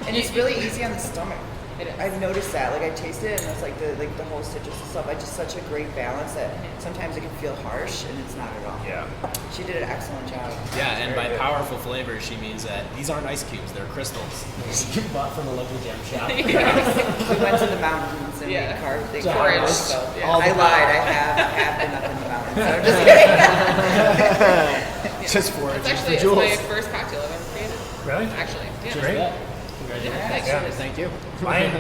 And it's really easy on the stomach. It is. I've noticed that. Like I tasted it, and it's like the whole citrus and stuff. I just such a great balance that sometimes it can feel harsh, and it's not at all. Yeah. She did an excellent job. Yeah, and by Very good. powerful flavors, she means that these aren't ice cubes; they're crystals. You bought from the local gem shop. We went to the mountains and Yeah. we carved the Foraged. carved, so Yeah. All I the lied. I have been up in the mountains. So I'm just kidding. Just for It's it, actually for it's my jewels. first cocktail I've ever created. Really? Actually, yeah. Great. Yeah. Congratulations. Yeah. Thank you.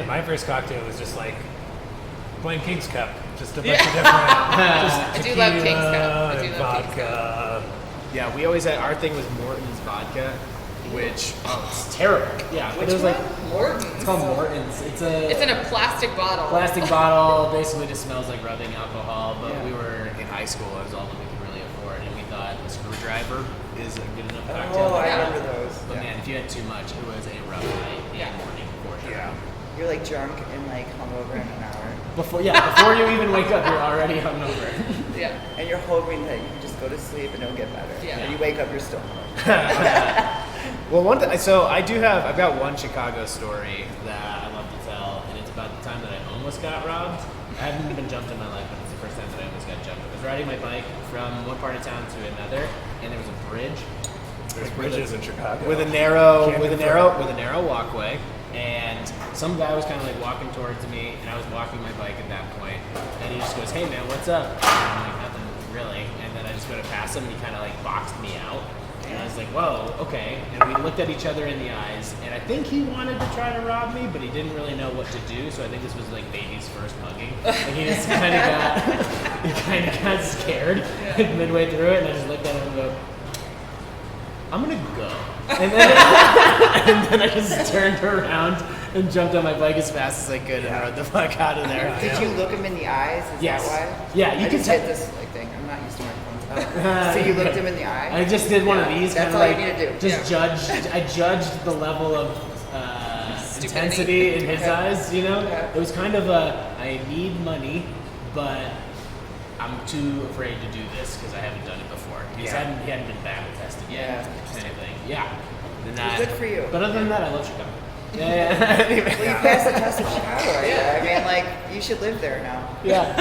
My first cocktail was just like plain King's Cup, just a bunch Yeah. of different. Just I do love King's Cup. I do and love King's vodka. Yeah, we always had our thing was Morton's vodka. which it's terrible. Yeah, but Which it was like one? Morton's. it's called Morton's. It's in a plastic bottle. Plastic bottle, basically just smells like rubbing alcohol. But Yeah. we were in high school; it was all that we could really afford, and we thought a screwdriver is a good enough cocktail. Oh, I Yeah. remember those. But man, if you had too much, it was a rough night in Yeah. the morning for sure. Yeah. You're like drunk and like hungover in an hour. Before you even wake up, you're already hungover. Yeah. And you're hoping that you can just go to sleep and it'll get better. Yeah. And you wake up, you're still hungover. Well, I've got one Chicago story that I love to tell, and it's about the time that I almost got robbed. I haven't been jumped in my life, but it's the first time that I almost got jumped. I was riding my bike from one part of town to another, and there was a bridge. There's bridges in Chicago. With a narrow walkway, and some guy was kind of like walking towards me, and I was walking my bike at that point, and he just goes, "Hey man, what's up?" And I'm like, "Nothing really," and then I just go to pass him, and he kind of like boxed me out, and I was like, "Whoa, okay," and we looked at each other in the eyes, and I think he wanted to try to rob me, but he didn't really know what to do, so I think this was like baby's first mugging, and he just kind of got scared midway through it, and I just looked at him and go, "I'm gonna go," and then I just turned around and jumped on my bike as fast as I could and rode the fuck out of there. Did you look him in the eyes? Is Yes. that why? Yeah, you I can just tell- did this like thing. I'm not used to microphones. So you looked him in the eye? I just did one of Yeah, these, that's kind of all like you need to do. just judged. I judged the level of intensity in his Okay. eyes. You know, Okay. it was kind of I need money, but I'm too afraid to do this because I haven't done it before. He hadn't been battle tested yet. Yeah. Anything. Yeah. And Well, good for you. But other than that, I love Chicago. Yeah. Well, you passed the test of Chicago. I mean, like, you should live there now. Yeah.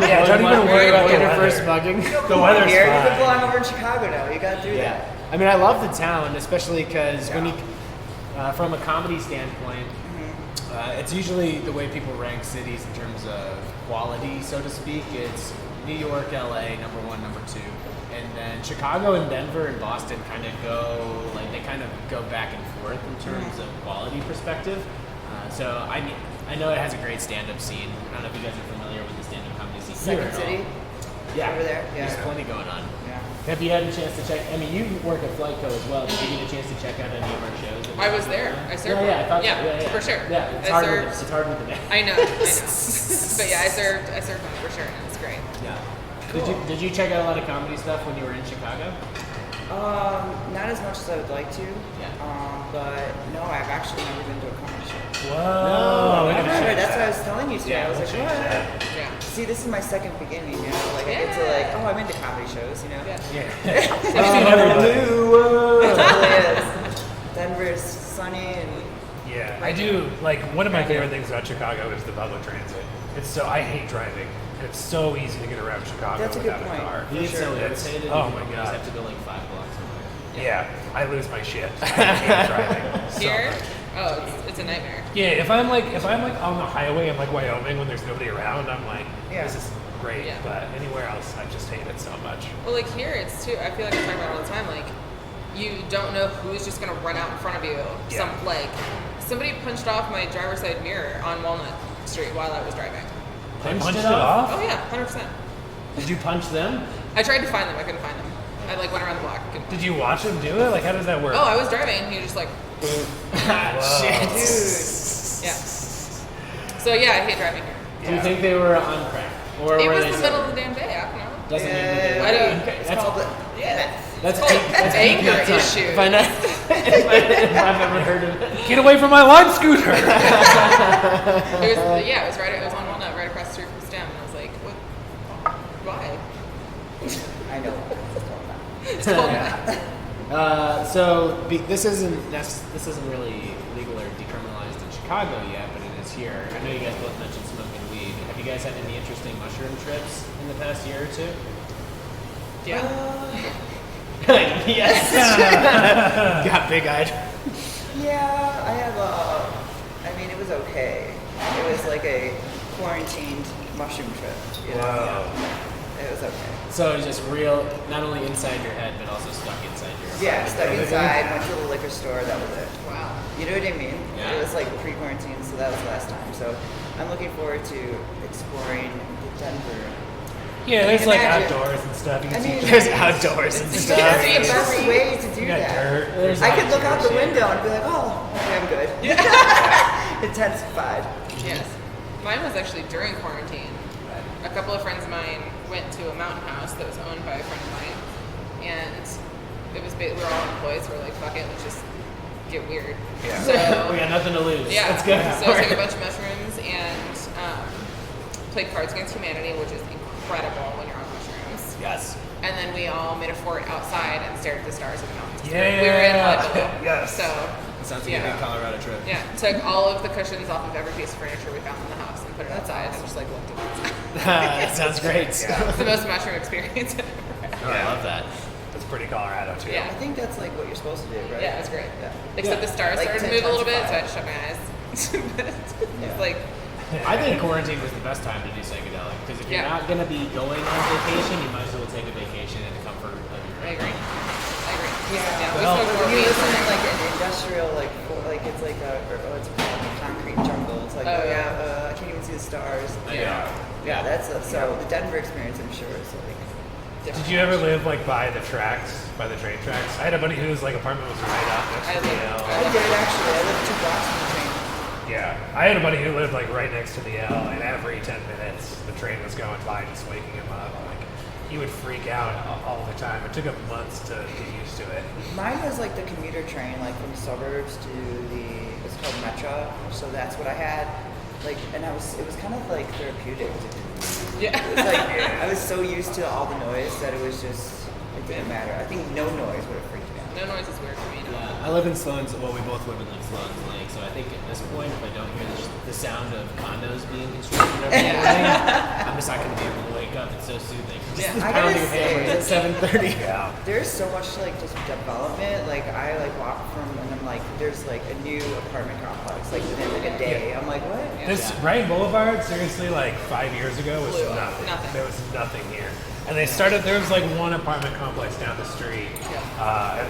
Yeah, don't even worry about your the weather. first mugging. The weather's Here, fine. you could belong over in Chicago now. You got through Yeah. that. I mean, I love the town, especially because when you, from a comedy standpoint, it's usually the way people rank cities in terms of quality, so to speak. It's New York, LA, number one, number two. And then Chicago and Denver and Boston kind of go back and forth in terms of quality perspective. So I know it has a great stand-up scene. I don't know if you guys are familiar with the stand-up comedy scene here Second at all. City? Yeah. Over there? Yeah. There's plenty going on. Yeah. Have you had a chance to check? I mean, you work at Flightco as well. Did you get a chance to check out any of our shows? I was there. I served. Yeah, I thought so. Yeah, Yeah, for sure. Yeah, it's I hard. served. It's hard with the name. I know. But yeah, I served one for sure, and it was great. Yeah. Did you check out a lot of comedy stuff when you were in Chicago? Not as much as I would like to. Yeah. But no, I've actually never been to a comedy show. Whoa. No, Right, that's what I was telling you today. I was like, change what? that. Yeah. See, this is my second beginning, you know? Like, I get to like, oh, I'm into comedy shows, you know? Yeah. It totally is. Denver's sunny and Yeah, I do. Like, one of my favorite things about Chicago is the public transit. I hate driving. It's so easy to get around Chicago That's a good without point. a car. You get so It's- irritated. oh you my just God. have to go like 5 blocks away. Yeah, I lose my shit. I hate driving. so Here? much. Oh, it's a nightmare. Yeah, if I'm like on the highway in like Wyoming when there's nobody around, I'm like, Yeah. this is great. Yeah. But anywhere else, I just hate it so much. Well, like here, it's too. I feel like I talk about it all the time. Like, you don't know who's just gonna run out in front of you. Yeah. Somebody punched off my driver's side mirror on Walnut Street while I was driving. They punched it off? Oh yeah, 100%. Did you punch them? I tried to find them. I couldn't find them. I like went around the block. Couldn't Did you watch him do it? Like, how does that work? Oh, I was driving. And he just like, Shit. dude. yeah. So yeah, I hate driving here. Do you think they were on crack? Or It were was they the sober? middle of the damn day. I don't know. Doesn't mean Yeah, that I they don't- were. It's That's called Yeah. That's That's anger nuts on. issues. If I've ever heard of it. Get away from my lime scooter! It was It was on Walnut, right across the street from STEM, and I was like, what? Why? I know. It's called that. It's cold enough. This isn't really legal or decriminalized in Chicago yet, but it is here. I know you guys both mentioned smoking weed. Have you guys had any interesting mushroom trips in the past year or two? Yeah. Yes. Got big-eyed. Yeah, I have I mean, it was okay. It was like a quarantined mushroom trip. You know? Wow. It was okay. So it's just real, not only inside your head, but also stuck inside your head. Yeah, stuck inside, went to the liquor store, that was it. Wow. You know what I mean? Yeah. It was like pre-quarantine, so that was last time. So I'm looking forward to exploring the Denver Yeah, there's can like imagine. outdoors and stuff. You can I see mean, There's outdoors and It's stuff. just- There's the best way to do you got that. dirt. There's I like could look out the shit. window and be like, oh, okay, I'm good. Intensified. Yes. Mine was actually during quarantine. A couple of friends of mine went to a mountain house that was owned by a friend of mine, and it was we were all employees. So we're like, fuck it, let's just get weird. Yeah. So We got nothing to lose. yeah, Let's go. so I took a bunch of mushrooms and played Cards Against Humanity, which is incredible when you're on mushrooms. Yes. And then we all made a fort outside and stared at the stars of the mountains. Yeah. We were in Leadville. Yes. So That sounds like Yeah. a good Colorado trip. yeah, took all of the cushions off of every piece of furniture we found in the house and put it outside and just like looked at it. That sounds great. Yeah. It's the most mushroom experience I've ever had. Oh, I love that. It's pretty Colorado too. Yeah. I think that's like what you're supposed to do, right? Yeah, it was great. Yeah. Except the stars Like started to to move a little bit, so I had to intensify. shut my eyes. It's like, I think quarantine was the best time to do psychedelic because if you're Yeah. not going to be going on vacation, you might as well take a vacation in the comfort of your I agree. I agree. Yeah. We Well, smoked more When you weed listen than- to like an industrial, like it's like it's called a concrete jungle. It's like, Oh, oh, yeah. yeah, I can't even see the stars. Yeah. Yeah, that's so the Denver experience, I'm sure, is like. Did you ever live like by the tracks, by the train tracks? I had a buddy whose like apartment was right out next I to the lived- I L. did actually. I lived 2 blocks from the train. Yeah, I had a buddy who lived like right next to the L, and every 10 minutes the train was going by, just waking him up. Like he would freak out all the time. It took him months to get used to it. Mine was like the commuter train, like from the suburbs to it's called Metro. So that's what I had. Like, and it was kind of like therapeutic. Yeah. It was like I was so used to all the noise that it didn't matter. I think no noise would have freaked me out. No noise is weird for me. No. Yeah, I live in Sloan's. Well, we both live in like Sloan's Lake, so I think at this point, if I don't hear the sound of condos being constructed every morning, I'm just not going to be able to wake up. It's so soothing. Just Yeah, the I gotta pounding of hammers at say- 7:30. Yeah. There's so much like just development. Like I like walk from and I'm like there's like a new apartment complex like within like a day. I'm like what? This Brighton Boulevard, seriously, like 5 years ago was Blew up. nothing. Nothing. There was nothing here. And they started, there was like one apartment complex down the street. And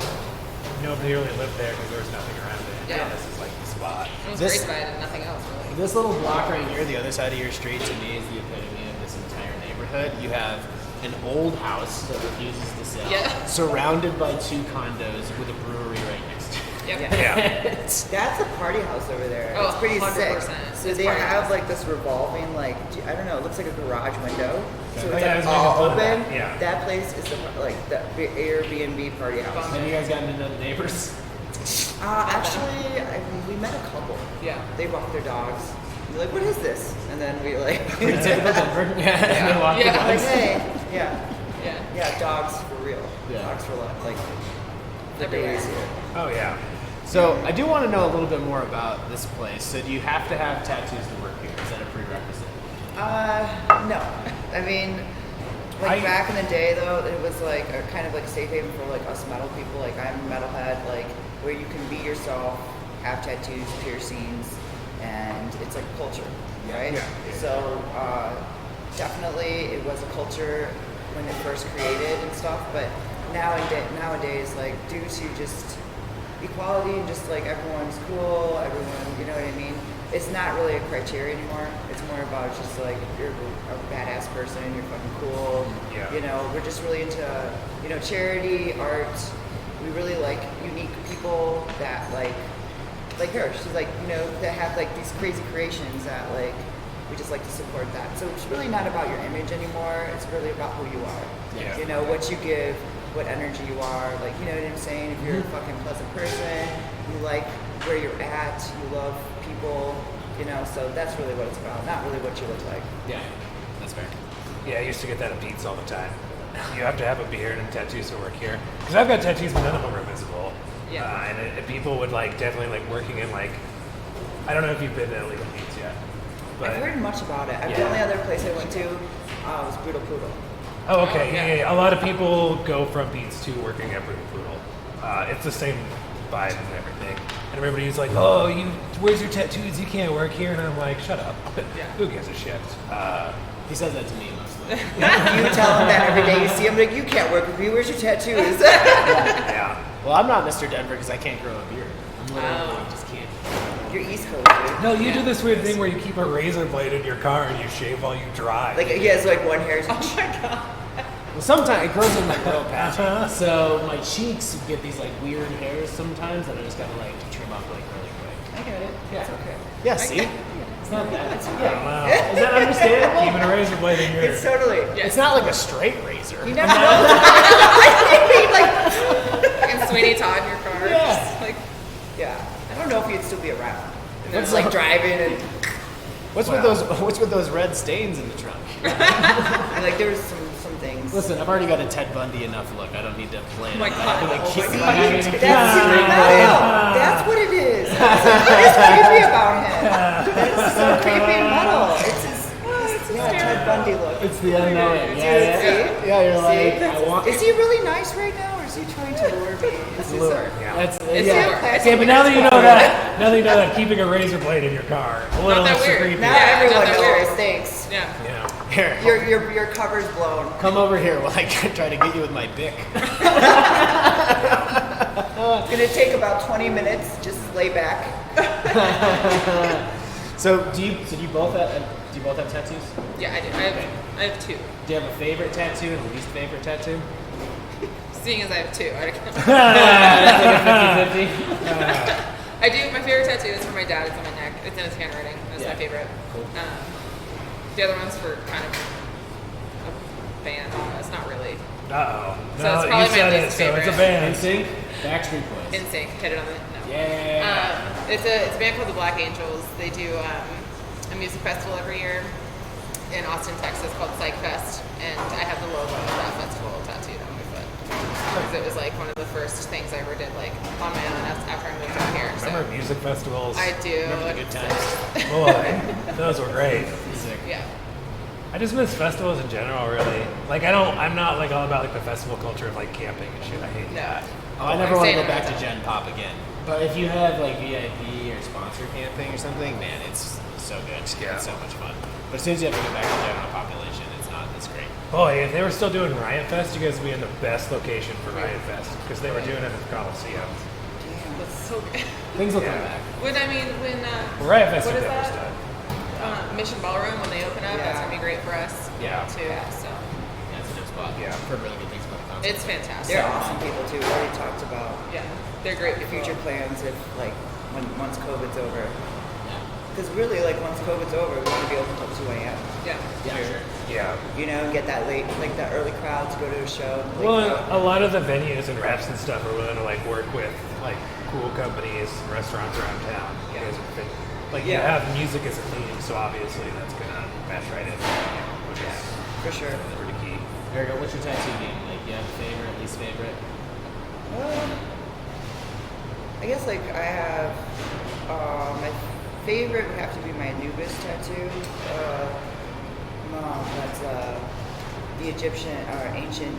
nobody really lived there because there was nothing around it. Yeah. And this is like the spot. It was This- great by it and nothing else really. This little block right here, the other side of your street, to me is the epitome of this entire neighborhood. You have an old house that refuses to sell, Yeah. surrounded by 2 condos with a brewery right next to it. Yep. Yeah. That's a party house over there. Oh, It's pretty 100%. sick. So It's they party have house. like this revolving like I don't know. It looks like a garage window. So Oh, it's yeah, I like was making all fun of open. that. Yeah. That place is like the Airbnb party house. Have you guys gotten to know the neighbors? Actually, we met a couple. Yeah. They walk their dogs. We're like, what is this? And then we like, Pretty typical Denver. Yeah. And they walk the Yeah. like, dogs. hey, yeah, Yeah. yeah, dogs for real. Yeah. Dogs for life. Like the Everywhere. days here. Oh, yeah. So I do want to know a little bit more about this place. So do you have to have tattoos to work here? Is that a prerequisite? No. I mean, like back in the day though, it was like a kind of like safe haven for like us metal people. Like I'm a metalhead, like where you can be yourself, have tattoos, piercings, and it's like culture, right? Yeah. So definitely it was a culture when it first created and stuff, but nowadays, like due to just equality and just like everyone's cool, everyone, you know what I mean? It's not really a criteria anymore. It's more about just like if you're a badass person, you're fucking cool. Yeah. You know, we're just really into, you know, charity, art. We really like unique people that like her. She's like, you know, that have like these crazy creations that like we just like to support that. So it's really not about your image anymore. It's really about who you are. Yeah. You know, what you give, what energy you are. Like, you know what I'm saying? If you're a fucking pleasant person, you like where you're at, you love people, you know, so that's really what it's about, not really what you look like. Yeah, that's fair. Yeah, I used to get that at Pete's all the time. You have to have a beard and tattoos to work here. Because I've got tattoos, but none of them are visible. Yeah. And people would like definitely like working in like, I don't know if you've been to illegal Pete's yet. But I've heard much about it. The Yeah. only other place I went to was Boodle Poodle. Oh, okay. Oh, Yeah, yeah. yeah. A lot of people go from Beats to working at Brutal Poodle. It's the same vibe and everything. And everybody's like, "Oh, where's your tattoos? You can't work here." And I'm like, "Shut up. Yeah. Who gives a shit?" He says that to me mostly. You tell him that every day you see him, like, you can't work with me, where's your tattoos? Yeah. Well, I'm not Mr. Denver because I can't grow a beard. I'm literally Oh. just can't. You're East Coast, dude. No, you do this weird thing where you keep a razor blade in your car and you shave while you drive. Like he has like one hair. Oh my god. Well, sometimes it grows in my real patch. So my cheeks get these like weird hairs sometimes that I just gotta like trim up like really quick. I get it. Yeah. It's okay. Yeah, see? It's not that. Yeah. Wow. Is that understandable? Keeping a razor blade in your It's totally. Yeah. It's not like a straight razor. You never know. And Sweeney Todd in your car. Yeah. Just like, Yeah. I don't know if he'd still be around. It's It's like driving and What's with those red stains in the trunk? like there was some things. Listen, I've already got a Ted Bundy enough look. I don't need to play it. my God. Like, Oh keep my my God. hand in That's the metal. That's what it is. What is creepy about him? That's so creepy and metal. It's his Ted Bundy look. It's the unknown. See? Yeah, you're like, See? I want. Is he really nice right now, or is he trying to lure me? It's lure. That's It's yeah. lure. Yeah, but now that you know that, keeping a razor blade in your car, a little that extra weird. creepy. Now Yeah, everyone not that weird. knows. Thanks. yeah. Yeah. here, Your cover's blown. come over here while I try to get you with my bic. It's gonna take about 20 minutes. Just lay back. So do you both have tattoos? Yeah, I do. I have two. Do you have a favorite tattoo and a least favorite tattoo? Seeing as I have two, I don't That's like a 50-50. I do. My favorite tattoo is for my dad. It's on my neck. It's in his handwriting. That's Yeah. my favorite. Cool. The other one's for kind of a band. It's not really. Uh-oh. So No, it's probably you my said it, least so it's a favorite. band. NSYNC, Backstreet Boys. In sync. Hit it on the. No. Yeah. It's a band called the Black Angels. They do a music festival every year in Austin, Texas called Psych Fest, and I have the logo of that festival tattooed on my foot because it was like one of the first things I ever did like on my own after I moved out here. So Remember music festivals? I do. Remember the good times. Boy, those were great. Sick. Yeah. I just miss festivals in general, really. Like, I'm not like all about like the festival culture of like camping and shit. I hate No. that. Oh, I never I'm want to saying go back that. to Gen Pop again. But if you have like VIP or sponsor camping or something, man, it's so good. Yeah. It's so much fun. But as soon as you have to go back to general population, it's not as great. Boy, if they were still doing Riot Fest, you guys would be in the best location for Riot Fest because they were doing it at the Coliseum. That's so good. Things will come Yeah. back. When Well, Riot Fest what is is never that? done. Mission Ballroom when they open up, that's Yeah. gonna be great for us. Yeah. Too. So Yeah, it's a good spot. Yeah. I've heard really good things about the concert. it's fantastic. They're awesome people too. We already talked about Yeah, they're great the people. future plans if like once COVID's over. Yeah. Because really, like once COVID's over, we want to be open till 2 a.m. Yeah. Yeah, sure. Yeah. You know, get that late, like that early crowd to go to a show. Late Well, crowd. a lot of the venues and reps and stuff are willing to like work with like cool companies and restaurants around town. You guys are fit. Like you Yeah. have music as a theme, so obviously that's gonna match right in, which is for sure. pretty key. Virgo, what's your tattoo game? Like, you have a favorite, least favorite? I guess like I have my favorite would have to be my Anubis tattoo. That's the Egyptian or ancient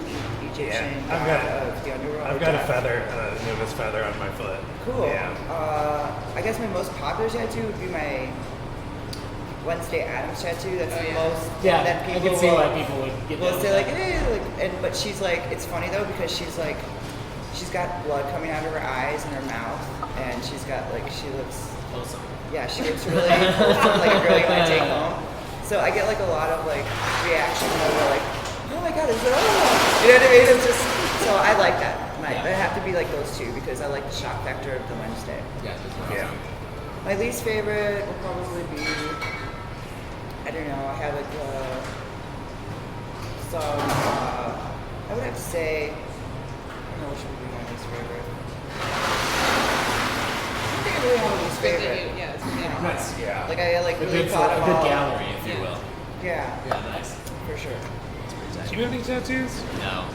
Egyptian Yeah, I've god got- of the underworld. I've got a feather, a Nubis feather on my foot. Cool. Yeah. I guess my most popular tattoo would be my Wednesday Addams tattoo. That's Oh, the yeah. most. Yeah, that I people can see will- why people would get will that. say like, but she's like, it's funny though because she's like, she's got blood coming out of her eyes and her mouth, and she's got like, she looks, Awesome. yeah, she looks really wholesome, like a girl you want to take home. So I get like a lot of like reaction where they're like, oh my god, is it oh? You know what I mean? It's just, so I like that. Yeah. It have to be like those two because I like the shock factor of the Wednesday. Yeah, that's awesome. Yeah. My least favorite will probably be, I don't know, I have like some, I would have to say, I don't know which would be my least favorite. I think I really have a least It's good that favorite. you, yeah, it's good that you know. Nice. Yeah. Like I like A really good, thought a of good all. gallery, if you Yeah. will. Yeah, Yeah, nice. for sure. That's pretty tight. Do you have any tattoos? No.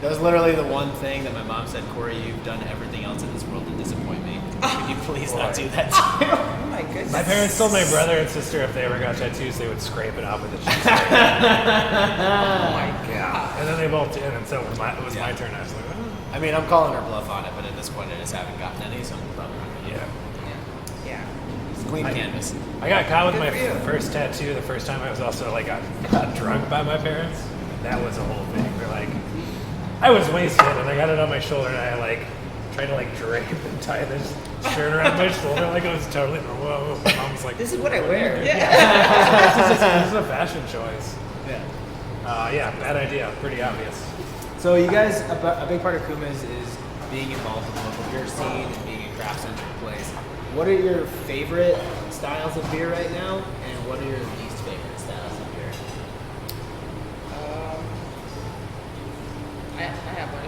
That was literally the one thing that my mom said, Corey, you've done everything else in this world to disappoint me. Can you please not do that too? Oh my goodness. My parents told my brother and sister if they ever got tattoos, they would scrape it off with a cheese. Oh my Yeah. And then they both did, and so it was my turn. I was like, oh. I mean, I'm calling her bluff on it, but at this point I just haven't gotten any, so I'm probably not gonna. Yeah. Yeah. It's clean canvas. I got caught with Good my for you. first tattoo the first time I was also like got drunk by my parents. That was a whole thing. They're like, I was wasted and I got it on my shoulder and I like tried to like drape and tie this shirt around my shoulder like it was totally normal. My mom's like, This is what I wear. this is a fashion choice. Yeah. Yeah, bad idea. Pretty obvious. So you guys, a big part of Kuma's is being involved in the local beer scene and being a craft-centric place. What are your favorite styles of beer right now, and what are your least favorite styles of beer? I have one.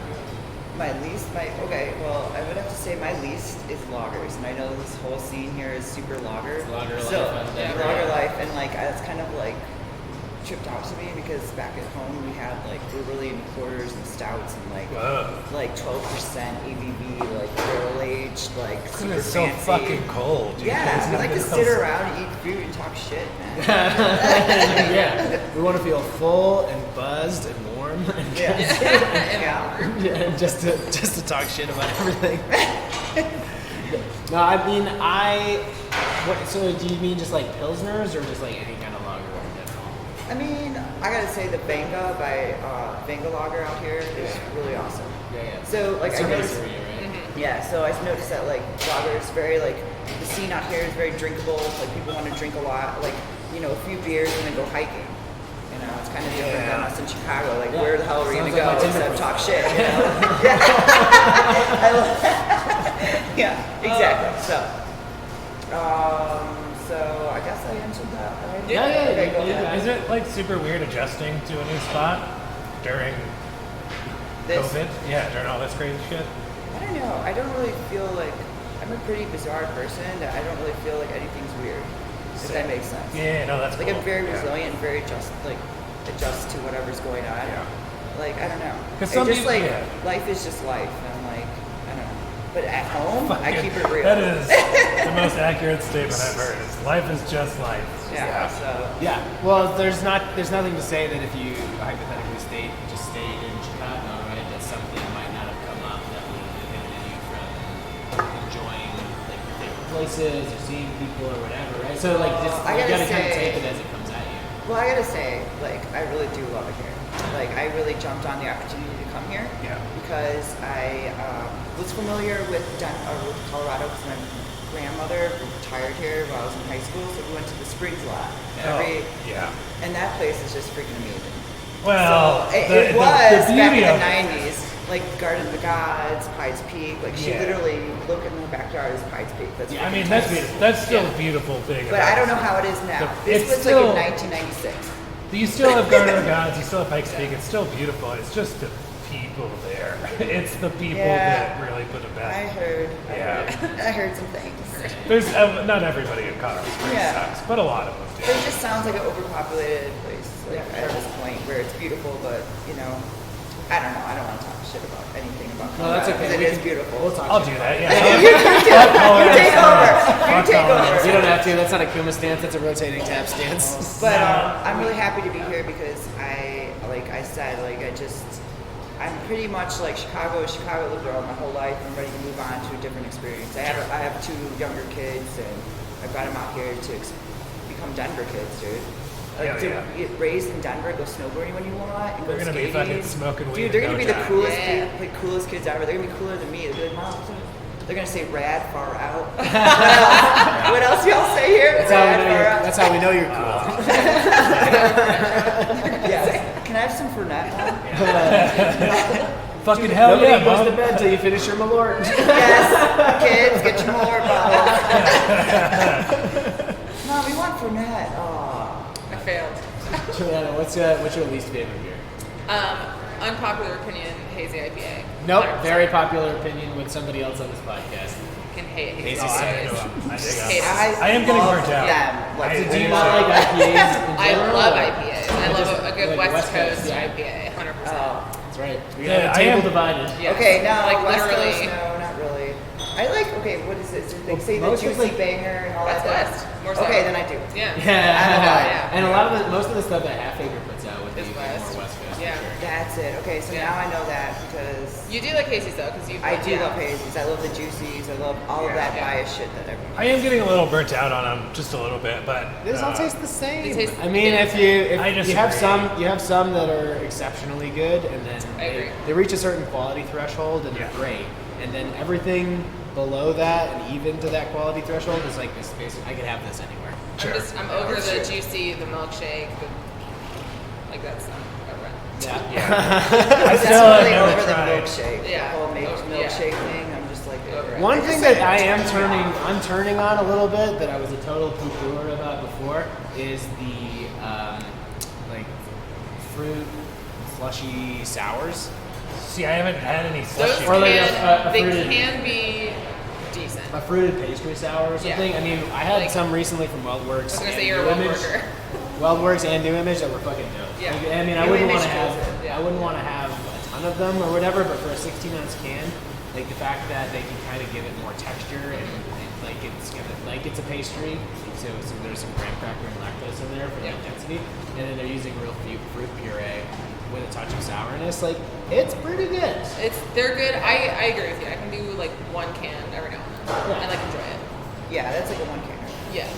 Well, I would have to say my least is lagers, and I know this whole scene here is super lager. Lager life, So, I think. lager life, and like it's kind of like tripped out to me because back at home we had like we were really into porters and stouts and like 12% ABV, like barrel aged, like super It's so fancy. fucking cold. Dude. Yeah, There's we like to nothing sit else. around and eat food and talk shit, man. Yeah, we want to feel full and buzzed and warm, and Yeah. just to talk shit about everything. No, I mean So do you mean just like pilsners or just like any kind of lager in general? I mean, I gotta say the Venga by Venga Lager out here is really awesome. Yeah. So like I noticed, right? yeah. So I noticed that like lager is very like the scene out here is very drinkable. Like people want to drink a lot, like a few beers and then go hiking. You know, it's kind of different than us in Chicago. Like where the hell are we gonna Sounds like go my Tinder except talk profile. shit? You know? Yeah, exactly. So I guess I answered that. Right? Yeah. Okay, go ahead. Is it like super weird adjusting to a new spot during This- COVID? Yeah, during all this crazy shit. I don't know. I don't really feel like I'm a pretty bizarre person that I don't really feel like anything's weird. If that makes sense. Yeah, no, that's Like cool. I'm very Yeah. resilient, and very adjust to whatever's going on. Yeah. Like I don't know. 'Cause It's some just people- like yeah. life is just life, and I'm like I don't know. But at home, I keep it real. That is the most accurate statement I've heard. Is life is just life. Yeah. So Yeah. Well, there's nothing to say that if you hypothetically stayed in Chicago, right, that something might not have come up that would have inhibited you from enjoying like your favorite places or seeing people or whatever, right? So like just I you gotta gotta kind of say- take it as it comes at you. well, I gotta say, like I really do love it here. Like I really jumped on the opportunity to come here. Yeah. Because I was familiar with with Colorado because my grandmother retired here while I was in high school, so we went to the Springs a lot. Yeah. And that place is just freaking amazing. Well, So it was the back in beauty the of it. 90s, like Garden of the Gods, Pied's Peak. Like she Yeah. literally look in the backyard is Pied's Peak. That's I mean, freaking that's still a beautiful thing. but about I don't know this. how it is now. The- This it's was still- like in 1996. You still have Garden of the Gods, you still have Pikes Peak. It's still beautiful. It's just the people there. It's the people Yeah. that really put it back. I heard. Yeah. I heard some things. There's not everybody in Colorado Springs Yeah. sucks, but a lot of them But do. it just sounds like an overpopulated place, like at this point where it's beautiful, but I don't know. I don't want to talk shit about anything about No, that's Colorado, okay. 'cause We It is can- beautiful. We'll talk I'll shit do about that. it. Yeah. You take over. You take over. You don't have to. That's not a Kuma stance. That's a rotating tap stance. But I'm really happy to be here because I'm pretty much like Chicago. Chicago lived there all my whole life. I'm ready to move on to a different experience. I have 2 younger kids, and I brought them out here to become Denver kids, dude. Like to get raised in Denver, go snowboarding when you want, and They're go gonna be skating. fucking smoking weed Dude, they're in gonna no be the time. coolest, Yeah. coolest kids ever. They're gonna be cooler than me. They're gonna be like, Mom, they're gonna say rad far out. What else y'all say here? That's how we know you're cool. Yes. Can I have some Fernet, Mom? Fucking hell Nobody yeah, goes Mom. to bed till you finish your Malort. Yes. Kids, get your more bottles. Mom, we want Fernet. Oh. I failed. Juliana, what's your least favorite beer? Unpopular opinion, hazy IPA. Nope. 100%. Very popular opinion with somebody else on this podcast. Can hate Hazy hazy Oh, I IPAs. dig Hate them. them. I am getting burnt out. Yeah. Like, I Do you do not too. like IPAs? in I general, love or- IPAs. I love a good like West Coast yeah. IPA, 100%. Oh. That's right. We Yeah, got a I table am- divided. Yes. Okay, now like West literally. Coast, no, not really. I like. Okay, what is it? They say the most of, juicy like- banger and all That's that. West. stuff. More so. Okay, then I do. Yeah. Yeah. Yeah. And most of the stuff that Half Acre puts out would be Is more West. West Coast. Yeah. For sure. That's it. Okay, so Yeah. now I know that because You do like Hazy's though, because you. I do yeah. love hazies. I love the juices. I love all of that Yeah. bias shit that everyone. I am getting a little burnt out on them, just a little bit, but These all taste the same. They taste- I mean, if you I you have disagree. some that are exceptionally good, and then I agree. they reach a certain quality threshold and they're Yeah. great. and then everything below that and even to that quality threshold is like this basic. I could have this anywhere. Sure. I'm over the juicy, the milkshake, like that's over it. Yeah. I'm still definitely have over never the tried. milkshake. Yeah. The whole Yeah. milkshake thing. I'm just like over it. One I thing just that like I am turning I'm turning on a little bit that I was a total poo-pooer about before is the like fruit slushy sours. See, I haven't had any Those slushy. Or like they fruited- can be decent. A fruited pastry sour or something. Yeah. I mean, I had Like- some recently from WeldWorks. I was gonna and say you're a New well Image. worker. WeldWorks and New Image that were fucking dope. Yeah. Like, I mean, I New wouldn't Image want to have, kills it. Yeah. I wouldn't want to have a ton of them or whatever, but for a 16-ounce can, like the fact that they can kind of give it more texture and like it's gonna, like it's a pastry, so there's some graham cracker and lactose in there for the Yeah. intensity, and then they're using real fruit puree with a touch of sourness. Like it's pretty good. They're good. I agree with you. I can do like one can every now and then. Yeah. I like enjoy it. Yeah, that's like a one canner. Yeah.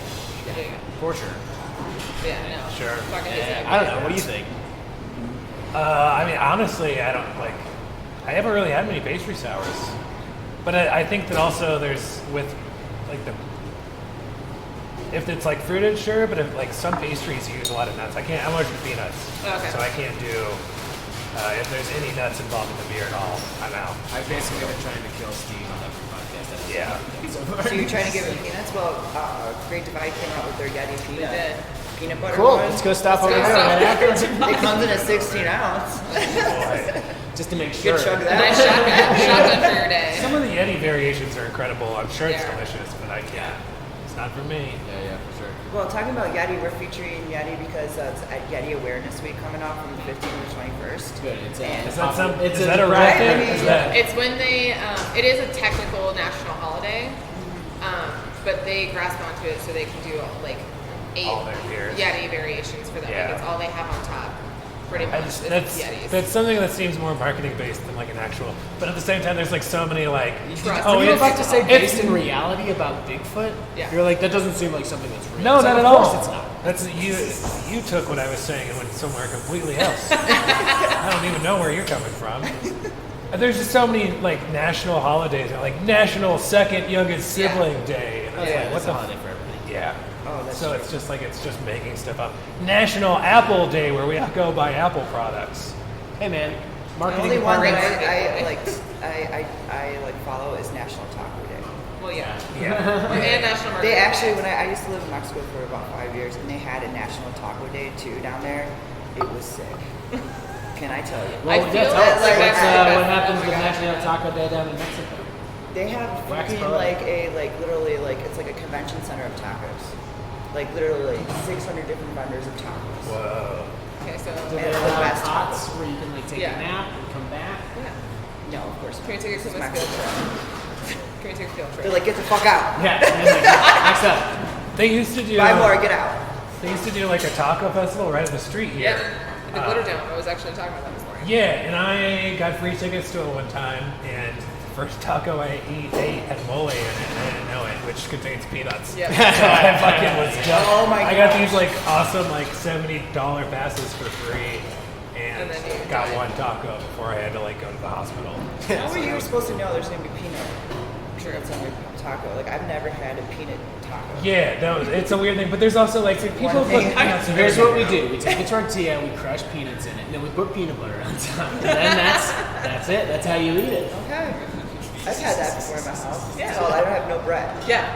Yeah. For sure. Yeah. No. Sure. Fucking decent. I don't know. What do you think? I mean, honestly, I don't like. I haven't really had many pastry sours, but I think that also there's with like the if it's like fruited, sure, but if like some pastries use a lot of nuts, I'm allergic to peanuts, Okay. so I can't do. If there's any nuts involved in the beer at all, I'm out. I've basically been trying to kill Steve on every podcast. Yeah. So you're trying to give him peanuts? Well, Great Divide came out with their Yeti peanut butter Cool. one. Let's go stop over go there stop. right after. It comes in a 16 ounce. Boy. Just to make You sure. could chug Nice that. shotgun for your day. Some of the Yeti variations are incredible. I'm sure it's Yeah. delicious, but I can't. It's not for me. Yeah, for sure. Well, talking about Yeti, we're featuring Yeti because it's at Yeti Awareness Week coming up from the 15th to the 21st. Good. It's And- Is that some? It's Is a that a real right, thing? I mean, Is that? It's when they. It is a technical national holiday, but they grasp onto it so they can do like 8 All their beers. Yeti variations for them. Yeah. Like it's all they have on top. Pretty I much. just, It's that's Yetis. something that seems more marketing based than like an actual. But at the same time, there's like so many like. Trust. Oh, Are you it's about to say it's- based in reality about Bigfoot? Yeah. You're like, that doesn't seem like something that's real. No, It's not like, at of all. course it's not. That's you took what I was saying and went somewhere completely else. I don't even know where you're coming from. And there's just so many like national holidays, like National Second Youngest Yeah. Sibling Day, and it's Yeah, like, it's what a the holiday for everything. Yeah. Oh, that's So true. it's just like it's just making stuff up. National Apple Day, where we all go buy Apple products. Hey man, The marketing only one that department. I follow is National Taco Day. Well, yeah. Yeah. And National Market They actually, Day. when I used to live in Mexico for about 5 years, and they had a National Taco Day too down there. It was sick. Can I tell you? I Well, feel yeah, tell like us that's what's, the best. what happens Oh my with God. National Taco Day down in Mexico. They have Wax freaking poetic. literally it's like a convention center of tacos. Like literally 600 different vendors of tacos. Whoa. Okay, so. Do And they the allow best cots where you can like take Yeah. a nap and come back? Yeah. No, of course not. Can we take a This is Kuma's Mexico. field trip? Can we take a field trip? They're like, get the fuck out. Yeah. and then, like, next up. They used to do. Buy more, get out. They used to do like a taco festival right at the street here. Yeah. The Glitter Dome. I was actually talking about that this morning. Yeah, and I got free tickets to it one time, and the first taco I ate had mole in it, and I didn't know it, which contains peanuts. Yeah. So I fucking was just. Oh my I got gosh. these like awesome like $70 passes for free, and And then you got died. one taco before I had to like go to the hospital. How are you supposed to know there's gonna be peanuts on your taco? Like I've never had a peanut taco. Yeah, no, it's a weird thing, but there's also like people one put thing. peanuts So in here's what we everything. do. We take a tortilla, we crush peanuts in it, and then we put peanut butter on top. And then that's it. That's how you eat it. Okay. I've had that before in my house. Yeah. So I don't have no bread. Yeah.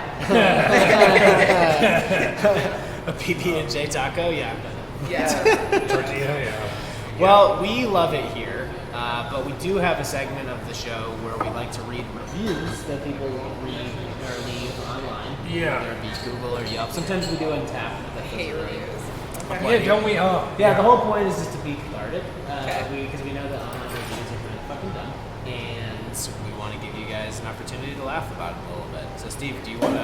A PB&J taco, yeah. I've done it. Yeah. Tortilla, yeah. Well, we love it here, but we do have a segment of the show where we like to read reviews that people read or leave online. Yeah. Whether it be Google or Yelp. Sometimes we do Untapped. but that Hate doesn't really- reviews. Yeah, don't we all? Yeah, the whole point is just to be cathartic, Okay. because we know that online reviews are kind of fucking dumb, and so we want to give you guys an opportunity to laugh about it a little bit. So, Steve, do you want to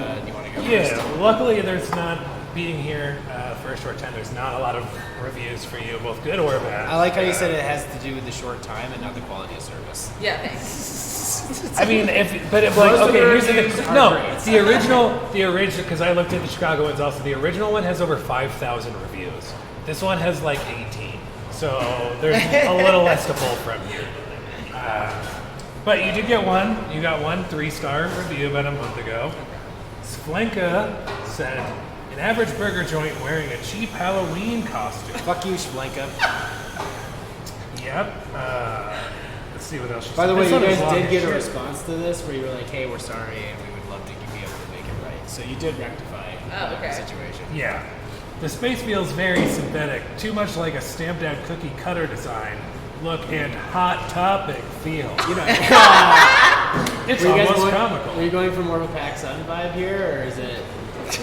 go Yeah, first? luckily there's not, being here for a short time, there's not a lot of reviews for you, both good or bad. I like how you said it has to do with the short time and not the quality of service. Yeah, thanks. I mean, but Most of okay, the here's the reviews thing. are No, great. the original, because I looked at the Chicago ones also, the original one has over 5,000 reviews. This one has like 18. So there's a little less to pull from here. But you did get one. You got one 3-star review about a month ago. Splenka said, an average burger joint wearing a cheap Halloween costume. Fuck you, Shblenka. Yep. Let's see what else. She By the said. way, This you one is guys long did and get a short. response to this where you were like, hey, we're sorry and we would love to be able to make it right. So you did rectify okay. the situation. Yeah. The space feels very synthetic, too much like a stamped out cookie cutter design, look, and hot topic feel. You know, It's were you guys almost going, comical. Were you going for more of a Pac Sun vibe here, or is it?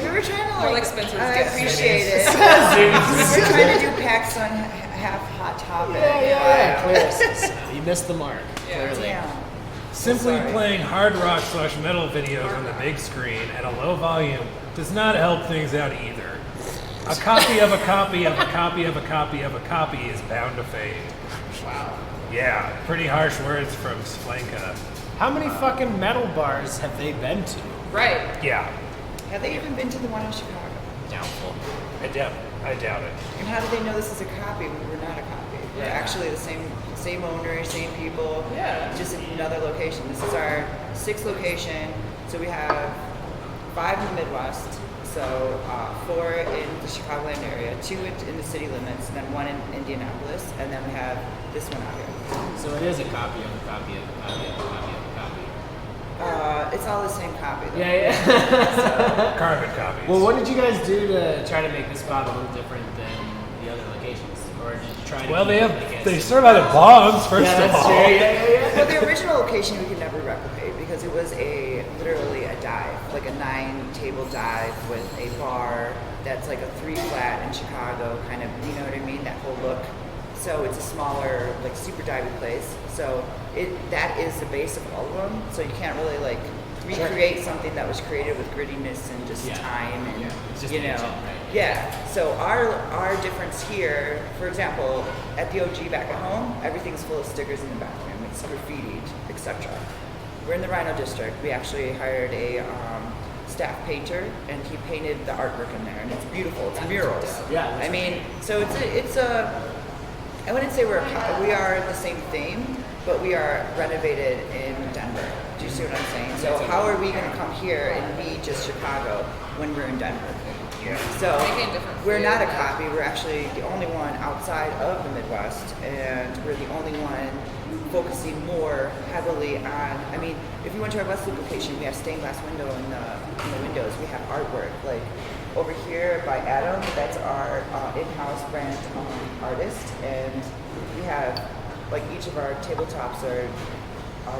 We were trying to More like Spencer's I gift. appreciate it. We're trying to do packs on half hot topic. Yeah, clear. You missed the mark, Yeah. clearly. Damn. Simply Sorry. playing hard rock / metal videos on the big screen at a low volume does not help things out either. A copy of a copy of a copy of a copy of a copy is bound to fade. Wow. Yeah, pretty harsh words from Splenka. How many fucking metal bars have they been to? Right. Yeah, Have they even been to the one in Chicago? Doubtful. I doubt it. And how do they know this is a copy when we're not a copy? We're Yeah. actually the same owner, same people, Yeah. just in another location. This is our 6th location. So we have 5 in the Midwest, so 4 in the Chicagoland area, 2 in the city limits, and then 1 in Indianapolis, and then we have this one out here. So it is a copy of a copy of a copy of a copy of a copy. It's all the same copy though. Yeah. Carbon copies. Well, what did you guys do to try to make this spot a little different than the other locations? Or did you try to Well, keep they it like it? serve out of bombs first Yeah, of that's all. true. Yeah. Well, the original location we could never replicate because it was literally a dive, like a 9-table dive with a bar that's like a 3 flat in Chicago, kind of, you know what I mean? That whole look. So it's a smaller, like super divey place. So that is the base of all of them. So you can't really like recreate something that was created with grittiness and just time and It's just you know. ancient, right? Yeah. So our difference here, for example, at the OG back at home, everything's full of stickers in the bathroom. It's graffitied, etc. We're in the RINO district. We actually hired a staff painter, and he painted the artwork in there, and it's beautiful. It's murals. Yeah, I mean, so it's a. I wouldn't say we are the same theme, but we are renovated in Denver. Do you see what I'm saying? So how are we going to come here and be just Chicago when we're in Denver? Yeah. So Making a difference we're for not a you. copy. We're actually the only one outside of the Midwest, and we're the only one focusing more heavily on. I mean, if you went to our West Loop location, we have stained glass window in the windows. We have artwork like over here by Adam. That's our in-house brand artist, and we have like each of our tabletops are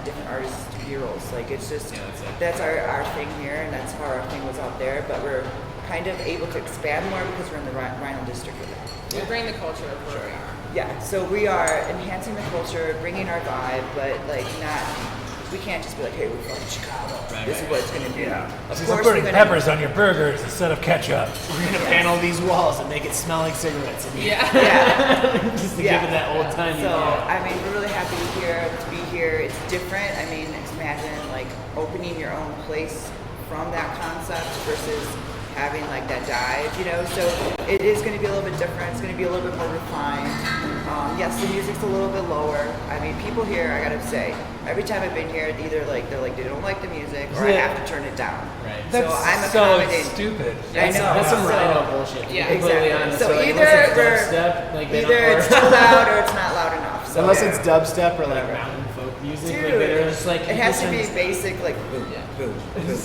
different artists' murals. Like it's just that's our thing here, and that's how our thing was out there. But we're kind of able to expand more because we're in the RINO district with it. We bring the culture of where we are. Yeah, so we are enhancing the culture, bringing our vibe, but like not. We can't just be like, hey, we're from Chicago. This is what it's gonna be. Yeah. Of So course, putting we're gonna, peppers on your burgers instead of ketchup. We're gonna panel these walls and make it smell like cigarettes. Yeah. Yeah. Just to Yeah. give it that old timey. So I mean, we're really happy to be here. It's different. I mean, imagine like opening your own place from that concept versus having like that dive, you know. So it is going to be a little bit different. It's going to be a little bit more refined. Yes, the music's a little bit lower. I mean, people here, I gotta say, every time I've been here, either like they're like they don't like the music or I have to turn it down. Right. So That's I'm so accommodating. stupid. I know. That's some So- RINO bullshit. To be Yeah. completely Exactly. honest. So like, either unless it's we're- dubstep, like they Either don't, it's too loud or it's not loud enough. So unless it's dubstep or like Whatever. mountain folk music, Dude, like they're just like it has to be listen- basic, like boom, Yeah. boom, boom, boom,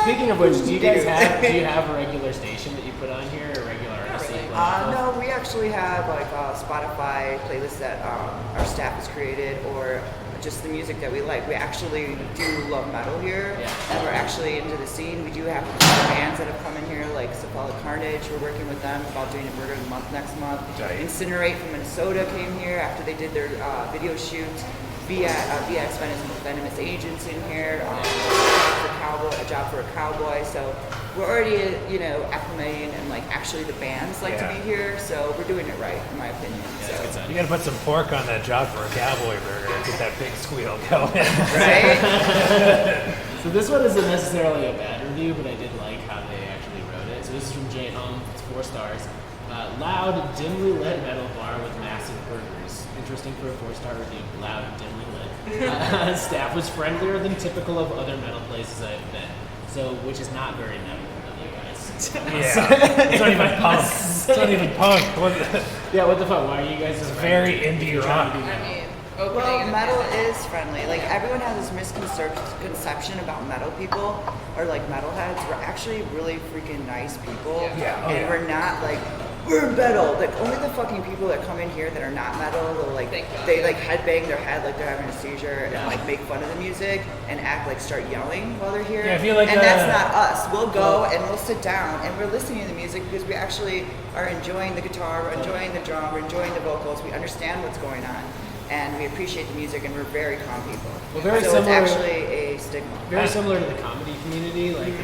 Speaking of which, do you guys have a regular station that you put on here, or a regular RC? really. No, we actually have like a Spotify playlist that our staff has created, or just the music that we like. We actually do love metal here, Yeah. and we're actually into the scene. We do have bands that have come in here, like Cephalic Carnage. We're working with them about doing a Burger of the Month next month. Tight. Incinerate from Minnesota came here after they did their video shoot. VX Venomous Agents in here. A job for a cowboy. So we're already, acclimating, and like actually the bands like to Yeah. be here. So we're doing it right, in my opinion. So. You gotta put some pork on that job for a cowboy burger. Get that big squeal going. Right? So this one isn't necessarily a bad review, but I did like how they actually wrote it. So this is from Jay Home. It's 4 stars. Loud, dimly lit metal bar with massive burgers. Interesting for a 4-star review. Loud, dimly lit. Staff was friendlier than typical of other metal places I've been. So, which is not very metal of you guys. Yeah. It's not even punk. It's not even punk. Yeah, what the fuck? Why are you guys so Very indie rock. I mean, opening. Well, and- metal is friendly. Like everyone has this misconception about metal people or like metalheads. We're actually really freaking nice people, Yeah. Oh, and yeah. we're not like we're metal. Like only the fucking people that come in here that are not metal, they'll like Thank God. they like headbang their head like they're having a seizure and like make fun of the music and act like start yelling while they're here. Yeah, I feel like, and that's not us. We'll go and we'll sit down and we're listening to the music because we actually are enjoying the guitar, we're enjoying the drum, we're enjoying the vocals. We understand what's going on. And we appreciate the music, and we're very calm people. Well, very so similar- it's actually a stigma. Very similar to the comedy community, like the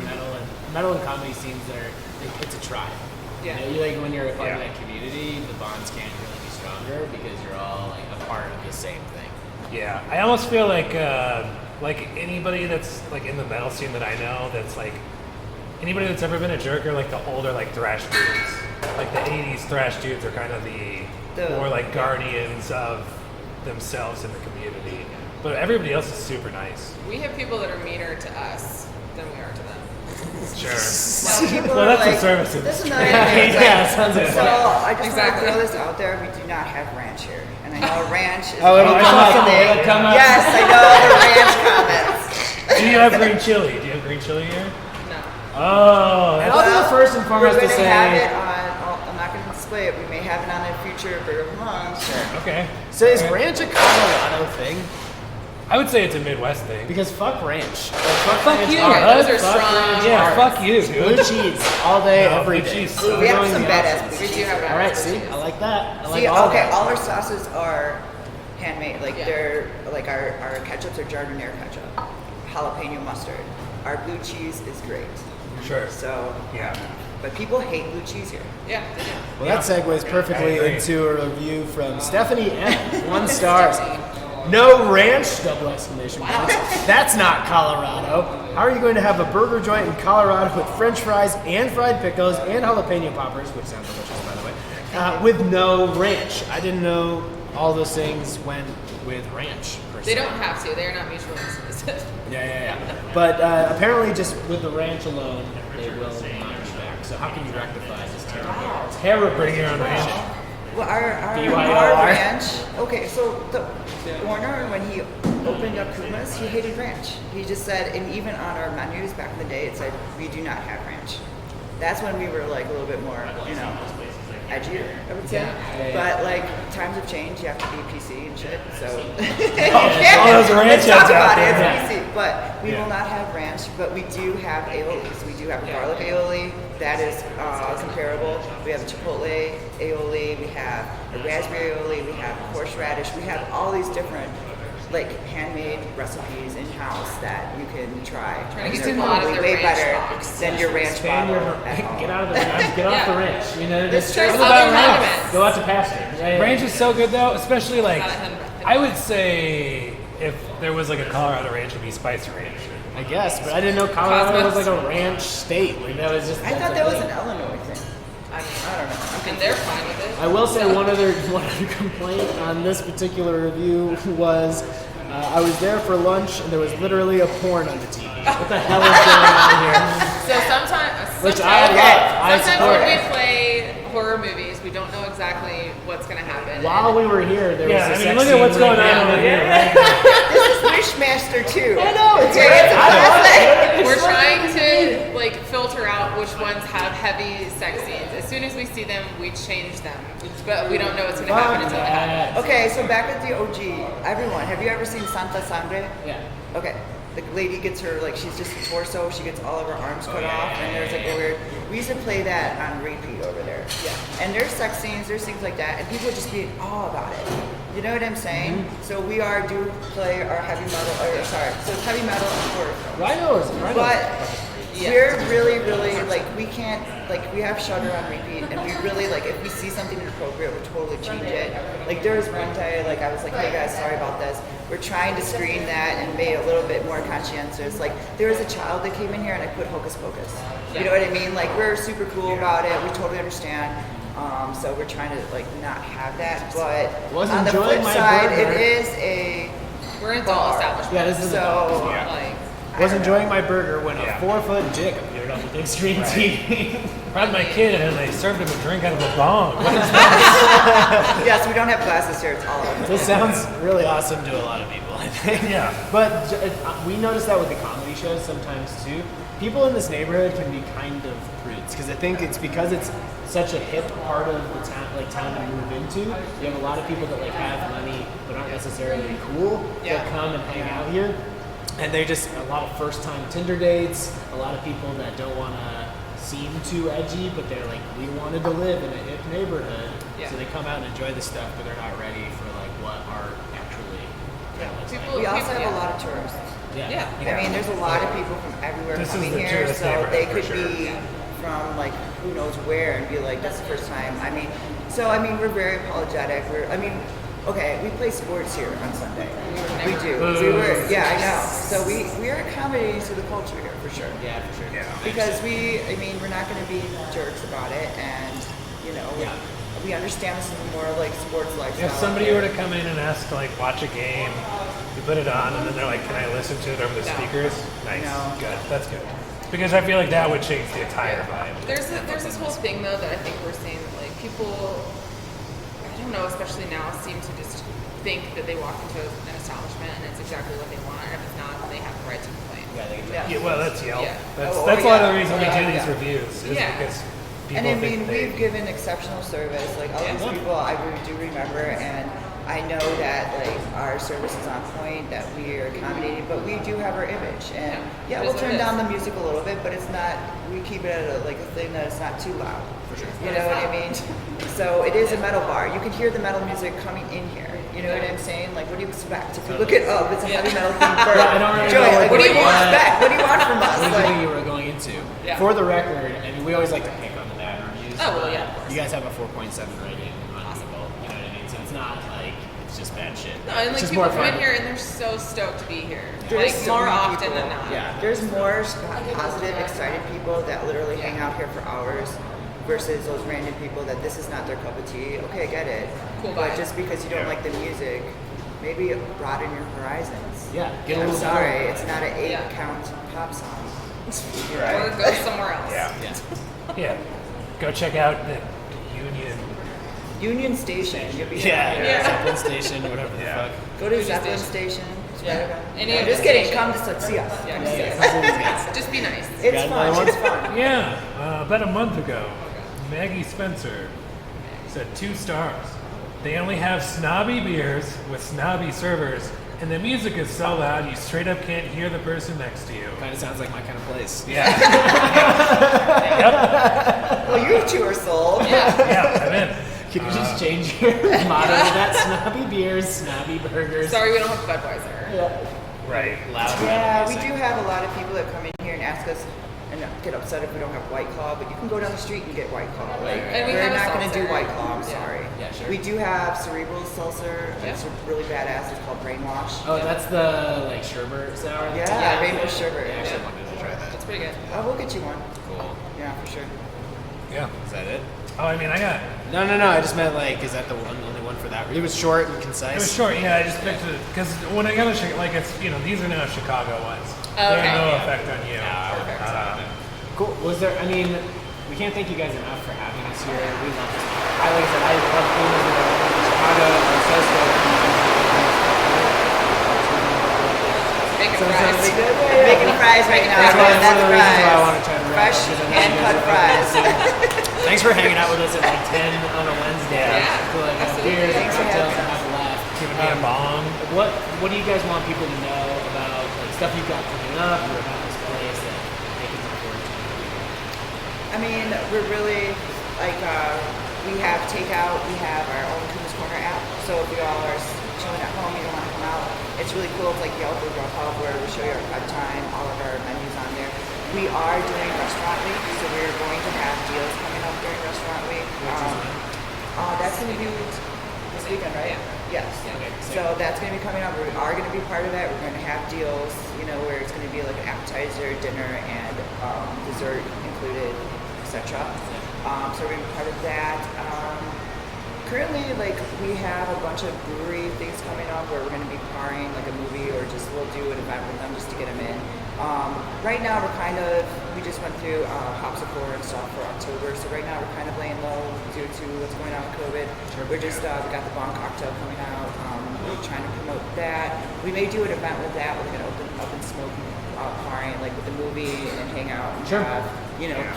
metal and comedy scenes it's a tribe. Yeah. You know, like when you're a part of Yeah. that community, the bonds can't really be stronger because you're all like a part of the same thing. Yeah, I almost feel like anybody that's like in the metal scene that I know, that's like anybody that's ever been a jerk, or like the older like thrash dudes, like the '80s thrash dudes are kind of the more like guardians of themselves in the community. But everybody else is super nice. We have people that are meaner to us than we are to them. Sure. Well, people Well, are that's the like, service this is industry. another thing. Yeah, sounds like So I just Exactly. want to throw this out there. We do not have ranch here, and I know ranch is Oh, it'll a come big up. thing. It'll come up. Yes, I know the ranch comments. Do you have green chili? Do you have green chili here? No. Oh, And I'll be the first and foremost we're to gonna say- have it on. I'm not going to display it. We may have it on a future Burger of Lunch. okay. So is ranch a Colorado thing? I would say it's a Midwest thing. Because fuck ranch. Fuck ranch you. hard. Yeah, those are Fuck strong. ranch Yeah, hard. fuck you, Blue dude. cheese all day, No, every blue day. cheese. We have Going some the badass opposite. We do have All right, badass see, cheese. I like that. I like See, all okay, that. all our sauces are handmade. Like Yeah. they're like our ketchups are jardiniere ketchup, jalapeno mustard. Our blue cheese is great. Sure. So, Yeah. but people hate blue cheese here. Yeah, they do. Well, that segues I perfectly agree. into a review from Stephanie M. 1 star. No ranch! Double exclamation point. That's not Colorado. How are you going to have a burger joint in Colorado with French fries and fried pickles and jalapeno poppers, which sounds delicious, by the way, with no ranch? I didn't know all those things went with ranch. Per se. They don't have to. They are not mutually exclusive. Yeah. But apparently, just with the ranch alone, they will not be back. So how can you rectify this terrible? Bring your own ranch. Well, our BYOR. ranch. Okay, so the owner, when he opened up Kuma's, he hated ranch. He just said, and even on our menus back in the day, it said we do not have ranch. That's when we were like a little bit more, edgier, I would say. Yeah. But like times have changed. You have to be PC and shit. So all those ranch let's talk heads out about it. there. It's PC. But we Yeah. will not have ranch. But we do have aiolis. We do have a garlic aioli that is comparable. We have a chipotle aioli. We have a raspberry aioli. We have horseradish. We have all these different like handmade recipes in house that you can try. Trying to And get they're people out of probably their way ranch better box. than your ranch Expand bottle your, at home. get out of the ranch. Get off Yeah. the ranch. You know, This just tries go other out. condiments. Go out to pasture. Yeah. Ranch is so good though, especially like Not a hundred. I would say if there was like a Colorado ranch, it'd be spicy ranch. I guess, but I didn't know Colorado was like a ranch state. Like that was just. I that's thought a that was thing. an Illinois thing. I don't know. And they're fine with it. I will say one other complaint on this particular review was I was there for lunch and there was literally a porn on the TV. What the hell is going on here? So sometimes, Which I love. I sometimes support when it. we play horror movies, we don't know exactly what's going to happen. While we were here, there Yeah, was a I mean, sex look at scene what's going right on now. over here. This is Wishmaster too. I know, it's okay, right. it's a I know. classic. We're trying to like filter out which ones have heavy sex scenes. As soon as we see them, we change them, but we don't know what's going to happen until it happens. Okay, so back at the OG, everyone, have you ever seen Santa Sangre? Yeah. Okay. The lady gets her, like, she's just a torso, she gets all of her arms cut off, and there's like a weird. We used to play that on repeat over there. Yeah. And there's sex scenes, there's things like that, and people just be in awe about it. You know what I'm saying? So we do play our heavy metal, so it's heavy metal and horror films. Rhino. But we're really, like, we can't, like, we have Shudder on repeat, and we really, like, if we see something inappropriate, we'll totally change it. Like, there was one day, like, I was like, hey guys, sorry about this. We're trying to screen that and made it a little bit more conscientious. Like, there was a child that came in here and I put Hocus Pocus. You know what I mean? Like, we're super cool about it. We totally understand. So we're trying to like not have that, but Was on the enjoying flip my side, burger. it is a We're an bar. adult establishment. Yeah, this is an So, adult, yeah. Like, Was enjoying my burger when Yeah. a 4-foot dick appeared on the big screen TV. Brought my kid and they served him a drink out of a bong. What is Yes, we don't have glasses here. It's all of them. This sounds really awesome to a lot of people, I think. Yeah. But we notice that with the comedy shows sometimes too. People in this neighborhood can be kind of prudes because I think it's because it's such a hip part of the town, like town to move into. You have a lot of people that like have money but aren't necessarily cool Yeah. that come and hang out here, and they're just a lot of first-time Tinder dates. A lot of people that don't want to seem too edgy, but they're like, we wanted to live in a hip neighborhood, Yeah. so they come out and enjoy the stuff, but they're not ready for like what art actually kind of looks like. We also have yeah. a lot of tourists. Yeah. I mean, there's a lot of people from everywhere This is coming the here, tourist so neighborhood they for could sure. be from like who knows where and be like, "That's the first time." I mean, we're very apologetic. Okay, we play sports here on Sunday. We do. We were, yeah, I know. So we are accommodating to the culture here for sure. Yeah, for sure. Yeah. Because we're not going to be jerks about it, and Yeah. we understand this is more like sports lifestyle. If somebody were to come in and ask to like watch a game, you put it on and then they're like, "Can I listen to it over the No. speakers?" Nice, No. good, that's good. Because I feel like that would change the entire vibe. There's this whole thing though that I think we're seeing that like people, I don't know, especially now, seem to just think that they walk into an establishment and it's exactly what they want, and if it's not, then they have the right to complain. Yeah, they Yeah. Yeah, well, that's Yelp. Yeah. That's a lot of the reason we Yeah, do these yeah. reviews is Yeah. because people And I think mean, they. we've given exceptional service. Like all these Yeah. people, I really do remember, and I know that like our service is on point, that we are accommodating, but we do have our image, and yeah, It we'll is what turn it down is. the music a little bit, but it's not. We keep it at like a thing that it's not too loud. For sure. You know what I mean? So it is a metal bar. You can hear the metal music coming in here. You know what I'm saying? Like, what do you expect? If you look it up, it's a heavy metal themed bar. Yeah, I don't really Joey, know like, what what do you they want. expect? What do you want from us? What do you Like, think you were going into? Yeah. For the record, I mean, we always like to pick on the bad reviews. Oh, well, but yeah, of course. You guys have a 4.7 rating on Audible. You know what I mean? So it's not like it's just bad shit. No, and like it's just people more come fun. in here and they're so stoked to be here. There's Like so more many often people. than not. Yeah. There's more positive, excited people that literally hang out here for hours versus those random people that this is not their cup of tea. Okay, I get it. Cool But vibe. just because you don't Yeah. like the music, maybe broaden your horizons. Yeah, get a I'm little sorry, more. it's not an 8 Yeah. count pop song. Or go somewhere else. Yeah. Yeah. Yeah. Go check out the Union. Union Station, you'll be Yeah, happy. Yeah. Zeppelin Station, whatever the Yeah. fuck. Go to Union Zeppelin Station. Station. Yeah. Any I'm of just the kidding. stations. Come to see us. Yeah. Come to see us. Yeah. Just be nice. It's Got fun. another one? It's fun. Yeah, about a month ago, Maggie Spencer said 2 stars. They only have snobby beers with snobby servers, and the music is so loud you straight up can't hear the person next to you. Kind of sounds like my kind of place. Yeah. Yep. Well, you two are sold. Yeah, I'm in. Can you just change your motto to that? Snobby beers, snobby burgers. Sorry, we don't have Budweiser. Right. Loud Yeah, we music. do have a lot of people that come in here and ask us and get upset if we don't have White Claw, but you can go down the street and get White Claw. Like, And we we're have a not going to do seltzer. White Claw, I'm Yeah. sorry. Yeah, sure. We do have Cerebral Seltzer. Yeah. It's really badass. It's called Brainwash. Oh, that's the like sherbet sour. Yeah, Rainbow Sherbet. I actually Yeah. wanted to try that. It's pretty good. Oh, we'll get you one. Cool. Yeah, for sure. Yeah. Is that it? Oh, I mean, I got. No. I just meant like, is that the only one for that? It was short and concise. It was short, yeah. I just picked it because when I got a like it's these are now Chicago ones. Oh, They okay. have no effect on you. Perfect. Cool. Was there? I mean, we can't thank you guys enough for having us here. We love this. Like I said, I love Kuma. Chicago. I'm so stoked. Making So- fries. so- I'm making fries right now. That's one of That's the reasons why I fries. want to try to wrap Fresh up, because I know you hand-cut guys are- fries. Thanks for hanging out with us at like 10 on a Wednesday. Yeah, To like have absolutely. beers and Thanks for cocktails having and have a laugh. Giving me a bomb. What do you guys want people to know about like stuff you've got coming up or about this place that they can look forward to? I mean, we're really like we have takeout. We have our own Kuma's Corner app. So if you all are chilling at home, you don't want to come out. It's really cool. It's like Yelp or Grubhub where we show you our time, all of our menus on there. We are doing Restaurant Week, so we're going to have deals coming up during Restaurant Week. That's going to be this weekend, right? Yes. Okay, So that's going to be coming up. We are going to be part of that. We're going to have deals, where it's going to be like an appetizer, dinner, and dessert included, etc. So we're gonna be part of that. Currently, like, we have a bunch of brewery things coming up where we're going to be parring like a movie, or just we'll do an event with them just to get them in. Right now, we just went through Hopsicle and stuff for October, so right now we're kind of laying low due to what's going on with COVID. We're just, we got the bomb cocktail coming out. We're trying to promote that. We may do an event with that. We're going to open up and smoke parring, like with the movie, and hang out and have,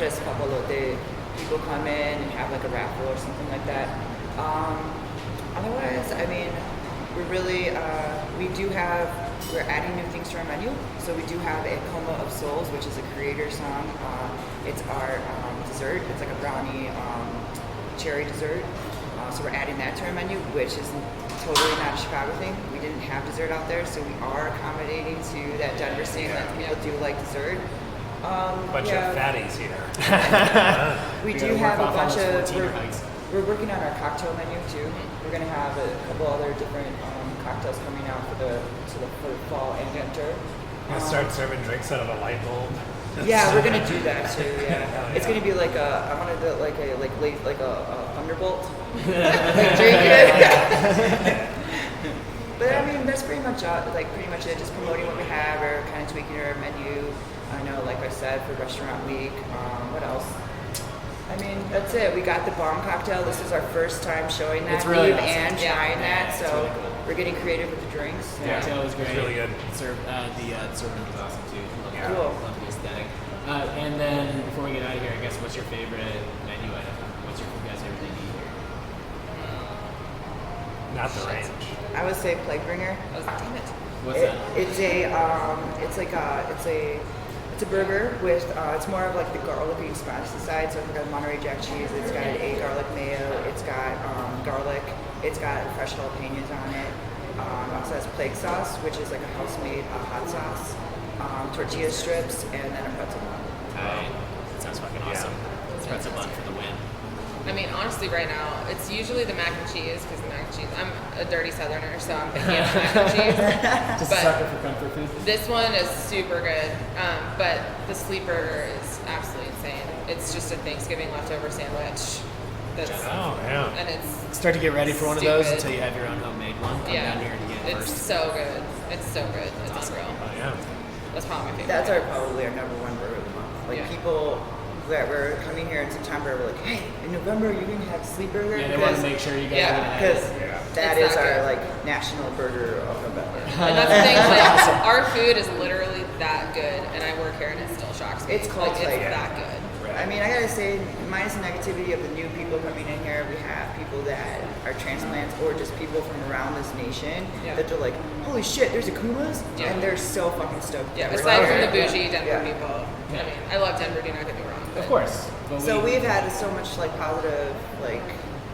just a couple of the people come in and have like a raffle or something like that. Otherwise, I mean, we're adding new things to our menu. So we do have a Kuma of Souls, which is a creator song. It's our dessert. It's like a brownie cherry dessert. So we're adding that to our menu, which is totally not a Chicago thing. We didn't have dessert out there, so we are accommodating to that Denver scene that people do like dessert. Bunch of fatties here. We do have a bunch of. We're working on our cocktail menu too. We're gonna have a couple other different cocktails coming out for the fall and winter. Gonna start serving drinks out of a light bulb. Yeah, we're gonna do that too. Yeah, it's gonna be like I wanted to like a thunderbolt. Drink it. But I mean, that's pretty much it. Just promoting what we have, or kind of tweaking our menu. I know, like I said, for Restaurant Week. What else? I mean, that's it. We got the bomb cocktail. This is our first time showing that really awesome. and trying that, so really cool. we're getting creative with the drinks. The cocktail was great. It's really good. The serving was awesome too. Cool. Love the aesthetic. And then before we get out of here, I guess, what's your favorite menu item? What's your guys' favorite thing to eat here? Not the ranch. I would say Plague Bringer. Damn it. What's that? It's a burger with it's more of like the garlicky spicy side. So it's got Monterey Jack cheese. It's got a garlic mayo. It's got garlic. It's got fresh jalapenos on it. It also has plague sauce, which is like a house-made hot sauce. Tortilla strips, and then a pretzel bun. That sounds fucking awesome. Pretzel bun for the win. I mean, honestly, right now, it's usually the mac and cheese, because the mac and cheese, I'm a dirty southerner, so I'm thinking of mac and cheese. Just But a sucker for comfort food. this one is super good, but the sleep burger is absolutely insane. It's just a Thanksgiving leftover sandwich. And it's Start to get ready for one of those stupid. until you have your own homemade one. Come down here to get it it's first. so good. It's so good. It's unreal. Oh, yeah. That's probably my favorite. That's probably our number one burger of the month. Like people that were coming here in September were like, hey, in November you're gonna have sleep burger. Yeah, they want to make sure you guys are gonna have because it. that It's is that our good. like national burger of November. And that's the thing, like, our food is literally that good, and I work here and it still shocks me. It's called like, it's like- that good. I mean, I gotta say, minus the negativity of the new people coming in here, we have people that are transplants or just people from around this nation that they're like, holy shit, there's a Kuma's? Yeah. And they're so fucking stoked. Yeah, that we're aside from here. the bougie Denver Yeah. people. Yeah. I mean, I love Denver, do not get me wrong. Of but- course. But So we've had so much like positive, like,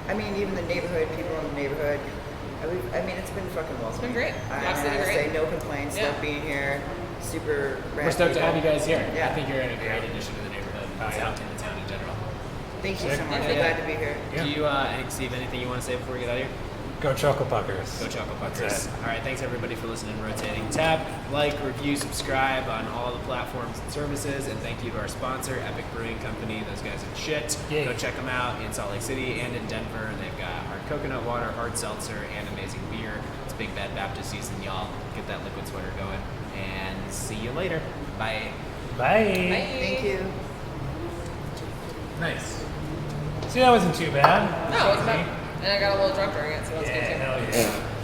I mean, even the neighborhood, people in the neighborhood. I mean, it's been fucking well. It's been great. Absolutely I great. say no complaints. Yeah. Love being here. Super. We're stoked to have you guys here. Yeah. I think you're in a great addition to the neighborhood and the town in general. Thank you so much. Yeah. I'm glad to be here. Yeah. Do you, Steve, anything you want to say before we get out of here? Go Choco Puckers. Go Choco That's Puckers. it. All right, thanks everybody for listening to Rotating. Tap, like, review, subscribe on all the platforms and services, and thank you to our sponsor, Epic Brewing Company. Those guys are shit. Yay. Go check them out in Salt Lake City and in Denver. They've got hard coconut water, hard seltzer, and amazing beer. It's Big Bad Baptist season, y'all. Get that liquid sweater going, and see you later. Bye. Bye. Bye. Thank you. Nice. See, that wasn't too bad. No, it wasn't bad. And I got a little drunk during it, so that's Yeah, good too. hell yeah.